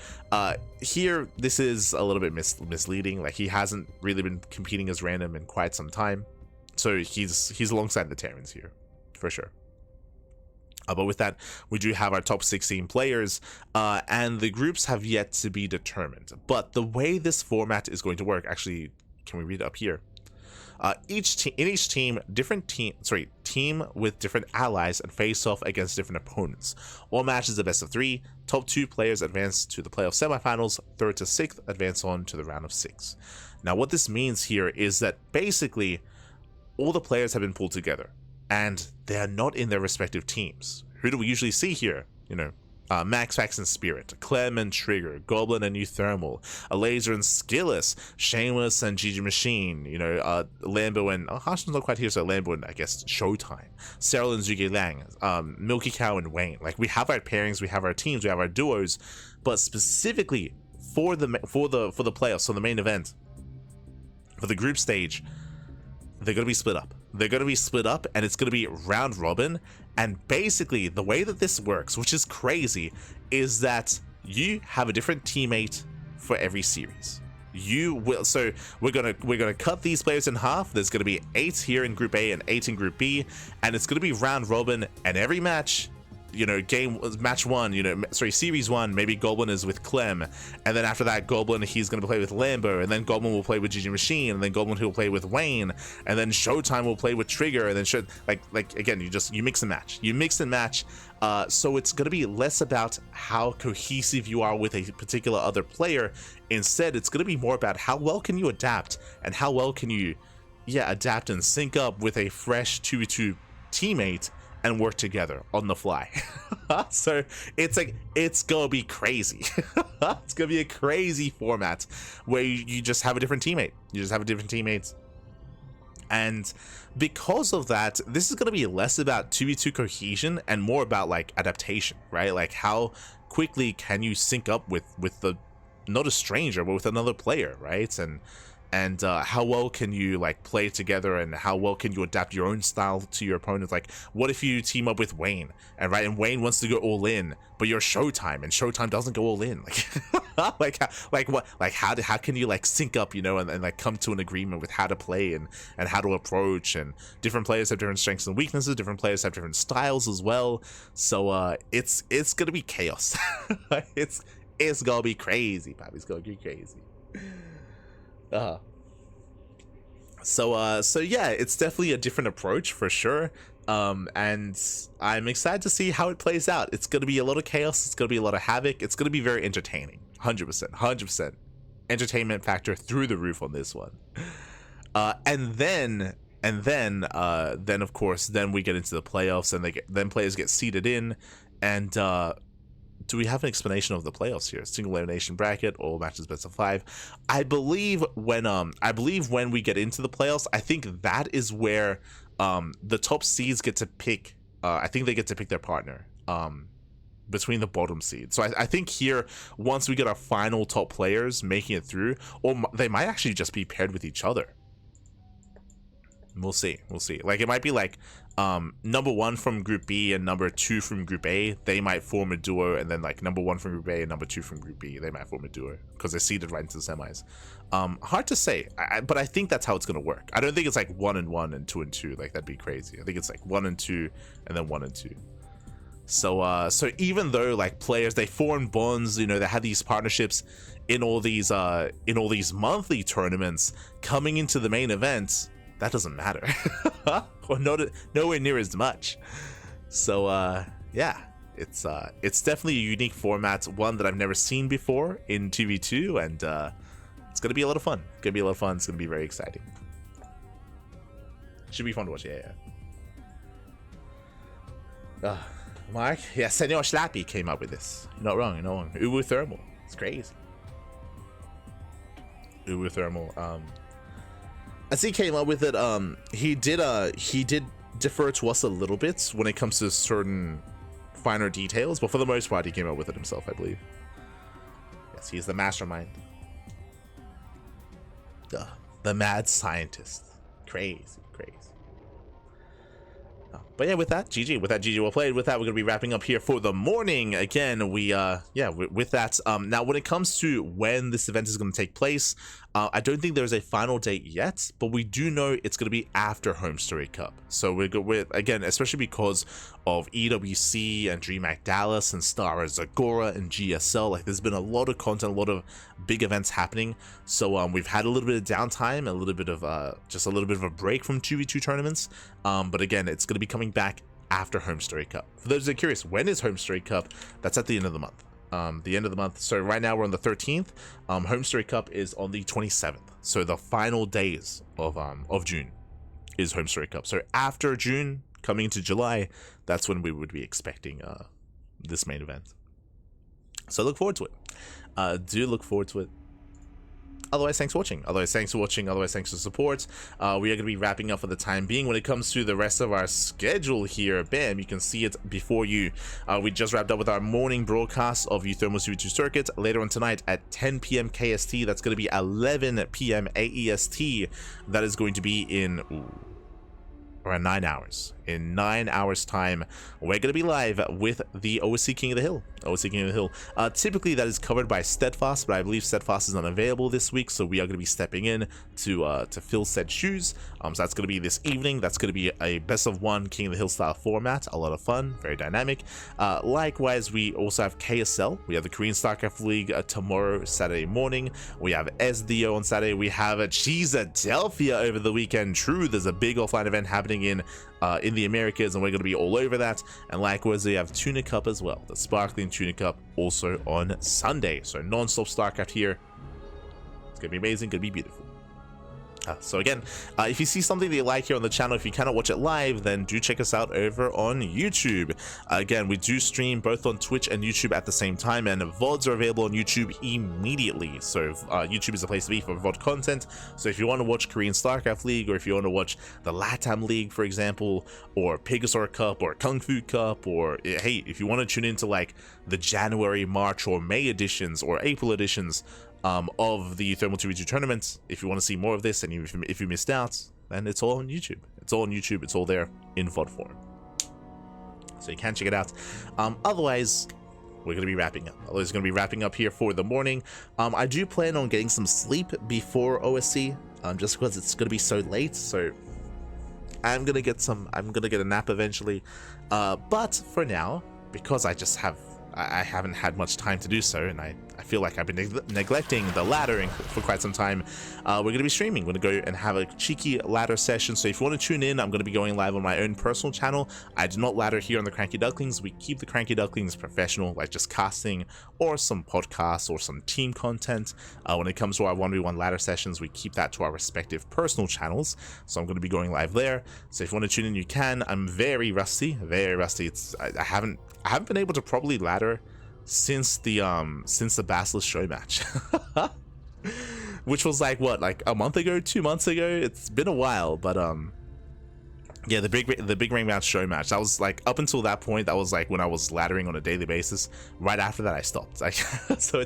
here, this is a little bit misleading. Like, he hasn't really been competing as random in quite some time, so he's alongside the Terrans here, for sure. But with that, we do have our top 16 players, and the groups have yet to be determined. But the way this format is going to work, actually, can we read it up here? In each team, team with different allies and face off against different opponents. All matches are best of 3. Top 2 players advance to the playoff semifinals. 3rd to 6th advance on to the round of 6. Now, what this means here is that basically all the players have been pulled together, and they are not in their respective teams. Who do we usually see here? You know, MaxPax and Spirit, Clem and Trigger, Goblin and uThermal, Laser and Skilless, Shameless and GG Machine, you know, Lambo and Harsham's not quite here, so Lambo and I guess Showtime, Cyril and Zhuge Liang, Milky Cow and Wayne. Like, we have our pairings, we have our teams, we have our duos, but specifically for the playoffs, so the main event, for the group stage, they're going to be split up. They're going to be split up, and it's going to be round robin. And basically, the way that this works, which is crazy, is that you have a different teammate for every series. You will. So we're gonna cut these players in half. There's going to be 8 here in Group A and 8 in Group B, and it's going to be round robin. And every match, you know, match 1, you know, sorry, series 1, maybe Goblin is with Clem, and then after that, Goblin, he's going to play with Lambo, and then Goblin will play with GG Machine, and then Goblin will play with Wayne, and then Showtime will play with Trigger, and then like again, you mix and match. So it's going to be less about how cohesive you are with a particular other player. Instead, it's going to be more about how well can you adapt, and how well can you adapt and sync up with a fresh 2v2 teammate and work together on the fly. So it's like, it's gonna be crazy. It's gonna be a crazy format where you just have a different teammate. And because of that, this is gonna be less about 2v2 cohesion and more about like adaptation, right? Like, how quickly can you sync up with the, not a stranger, but with another player, right? And how well can you like play together, and how well can you adapt your own style to your opponents? Like, what if you team up with Wayne, and Wayne wants to go all in, but you're Showtime, and Showtime doesn't go all in? Like, how can you like sync up, you know, and like come to an agreement with how to play and how to approach? And different players have different strengths and weaknesses. Different players have different styles as well. So it's gonna be chaos. It's gonna be crazy, Bobby. It's gonna be crazy. So yeah, it's definitely a different approach for sure, and I'm excited to see how it plays out. It's gonna be a lot of chaos, it's gonna be a lot of havoc, it's gonna be very entertaining. 100% entertainment factor through the roof on this one. And then of course, then we get into the playoffs, and then players get seeded in. And do we have an explanation of the playoffs here? Single elimination bracket, all matches best of 5. I believe when we get into the playoffs, I think that is where the top seeds get to pick. I think they get to pick their partner between the bottom seeds. So I think here, once we get our final top players making it through, or they might actually just be paired with each other. We'll see. Like, it might be like number 1 from Group B and number 2 from Group A, they might form a duo, and then like number 1 from Group A and number 2 from Group B, they might form a duo because they're seeded right into the semis. Hard to say, but I think that's how it's gonna work. I don't think it's like 1 and 1 and 2 and 2. Like, that'd be crazy. I think it's like 1 and 2 and then 1 and 2. So even though like players, they form bonds, you know, they had these partnerships in all these monthly tournaments, coming into the main event, that doesn't matter. Or nowhere near as much. So yeah, it's definitely a unique format, one that I've never seen before in 2v2, and it's gonna be a lot of fun. It's gonna be very exciting. Should be fun to watch. Mark, yeah, Senor Schlappy came up with this. You're not wrong. uThermal. It's crazy. uThermal. As he came up with it, he did defer to us a little bit when it comes to certain finer details, but for the most part, he came up with it himself, I believe. Yes, he's the mastermind. The mad scientist. Crazy. But yeah, with that, GG. With that, GG well played. With that, we're going to be wrapping up here for the morning. Again, with that, now when it comes to when this event is going to take place, I don't think there's a final date yet, but we do know it's going to be after Home Story Cup. So we're good with, again, especially because of EWC and DreamHack Dallas and Star Zagora and GSL. Like, there's been a lot of content, a lot of big events happening. So we've had a little bit of downtime, a little bit of just a little bit of a break from 2v2 tournaments. But again, it's going to be coming back after Home Story Cup. For those that are curious, when is Home Story Cup? That's at the end of the month. The end of the month. So right now we're on the 13th. Home Story Cup is on the 27th. So the final days of June is Home Story Cup. So after June, coming into July, that's when we would be expecting this main event. So look forward to it. Do look forward to it. Otherwise, thanks for watching. Otherwise, thanks for the support. We are going to be wrapping up for the time being. When it comes to the rest of our schedule here, bam, you can see it before you. We just wrapped up with our morning broadcast of uThermal Series 2 Circuit. Later on tonight at 10 p.m. KST, that's going to be 11 p.m. AEST. That is going to be in around 9 hours. In 9 hours time, we're going to be live with the OSC King of the Hill. Typically that is covered by Steadfast, but I believe Steadfast is unavailable this week, so we are going to be stepping in to fill said shoes. So that's going to be this evening. That's going to be a best of one King of the Hill style format. A lot of fun, very dynamic. Likewise, we also have KSL. We have the Korean StarCraft League tomorrow, Saturday morning. We have SDO on Saturday. We have a Cheesadelphia over the weekend. True, there's a big offline event happening in the Americas, and we're going to be all over that. And likewise, we have Tuna Cup as well, the Sparkling Tuna Cup, also on Sunday. So non-stop StarCraft here. It's going to be amazing, going to be beautiful. So again, if you see something that you like here on the channel, if you cannot watch it live, then do check us out over on YouTube. Again, we do stream both on Twitch and YouTube at the same time, and VODs are available on YouTube immediately. So YouTube is the place to be for VOD content. So if you want to watch Korean StarCraft League, or if you want to watch the LATAM League, for example, or Pegasaur Cup, or Kung Fu Cup, or hey, if you want to tune into like the January, March, or May editions, or April editions of the uThermal 2v2 tournaments, if you want to see more of this, and if you missed out, then it's all on YouTube. It's all there in VOD form, so you can check it out. Otherwise, we're going to be wrapping up here for the morning. I do plan on getting some sleep before OSC, just because it's going to be so late. So I'm gonna get a nap eventually, but for now, because I haven't had much time to do so, and I feel like I've been neglecting the laddering for quite some time. We're going to be streaming. We're going to go and have a cheeky ladder session. So if you want to tune in, I'm going to be going live on my own personal channel. I do not ladder here on the CranKy Ducklings. We keep the CranKy Ducklings professional, like just casting or some podcasts or some team content. When it comes to our 1v1 ladder sessions, we keep that to our respective personal channels. So I'm going to be going live there. So if you want to tune in, you can. I'm very rusty. I haven't been able to properly ladder since the Basilisk show match, which was like a month ago, 2 months ago. It's been a while, but yeah, the big ring match show match, that was like, up until that point, that was like when I was laddering on a daily basis. Right after that, I stopped. So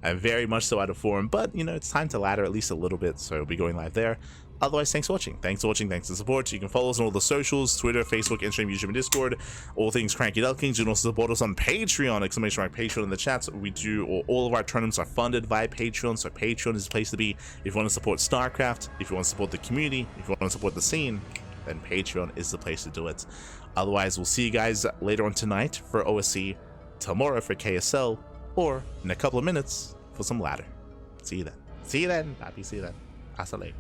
I'm very much so out of form, but you know, it's time to ladder at least a little bit, so we'll be going live there. Otherwise, thanks for watching. Thanks for the support. You can follow us on all the socials: Twitter, Facebook, Instagram, YouTube, and Discord. All things CranKy Ducklings. You can also support us on Patreon! Patreon in the chat. We do all of our tournaments are funded via Patreon, so Patreon is the place to be. If you want to support StarCraft, if you want to support the community, if you want to support the scene, then Patreon is the place to do it. Otherwise, we'll see you guys later on tonight for OSC, tomorrow for KSL, or in a couple of minutes for some ladder. See you then. Happy see you then. Hasta luego.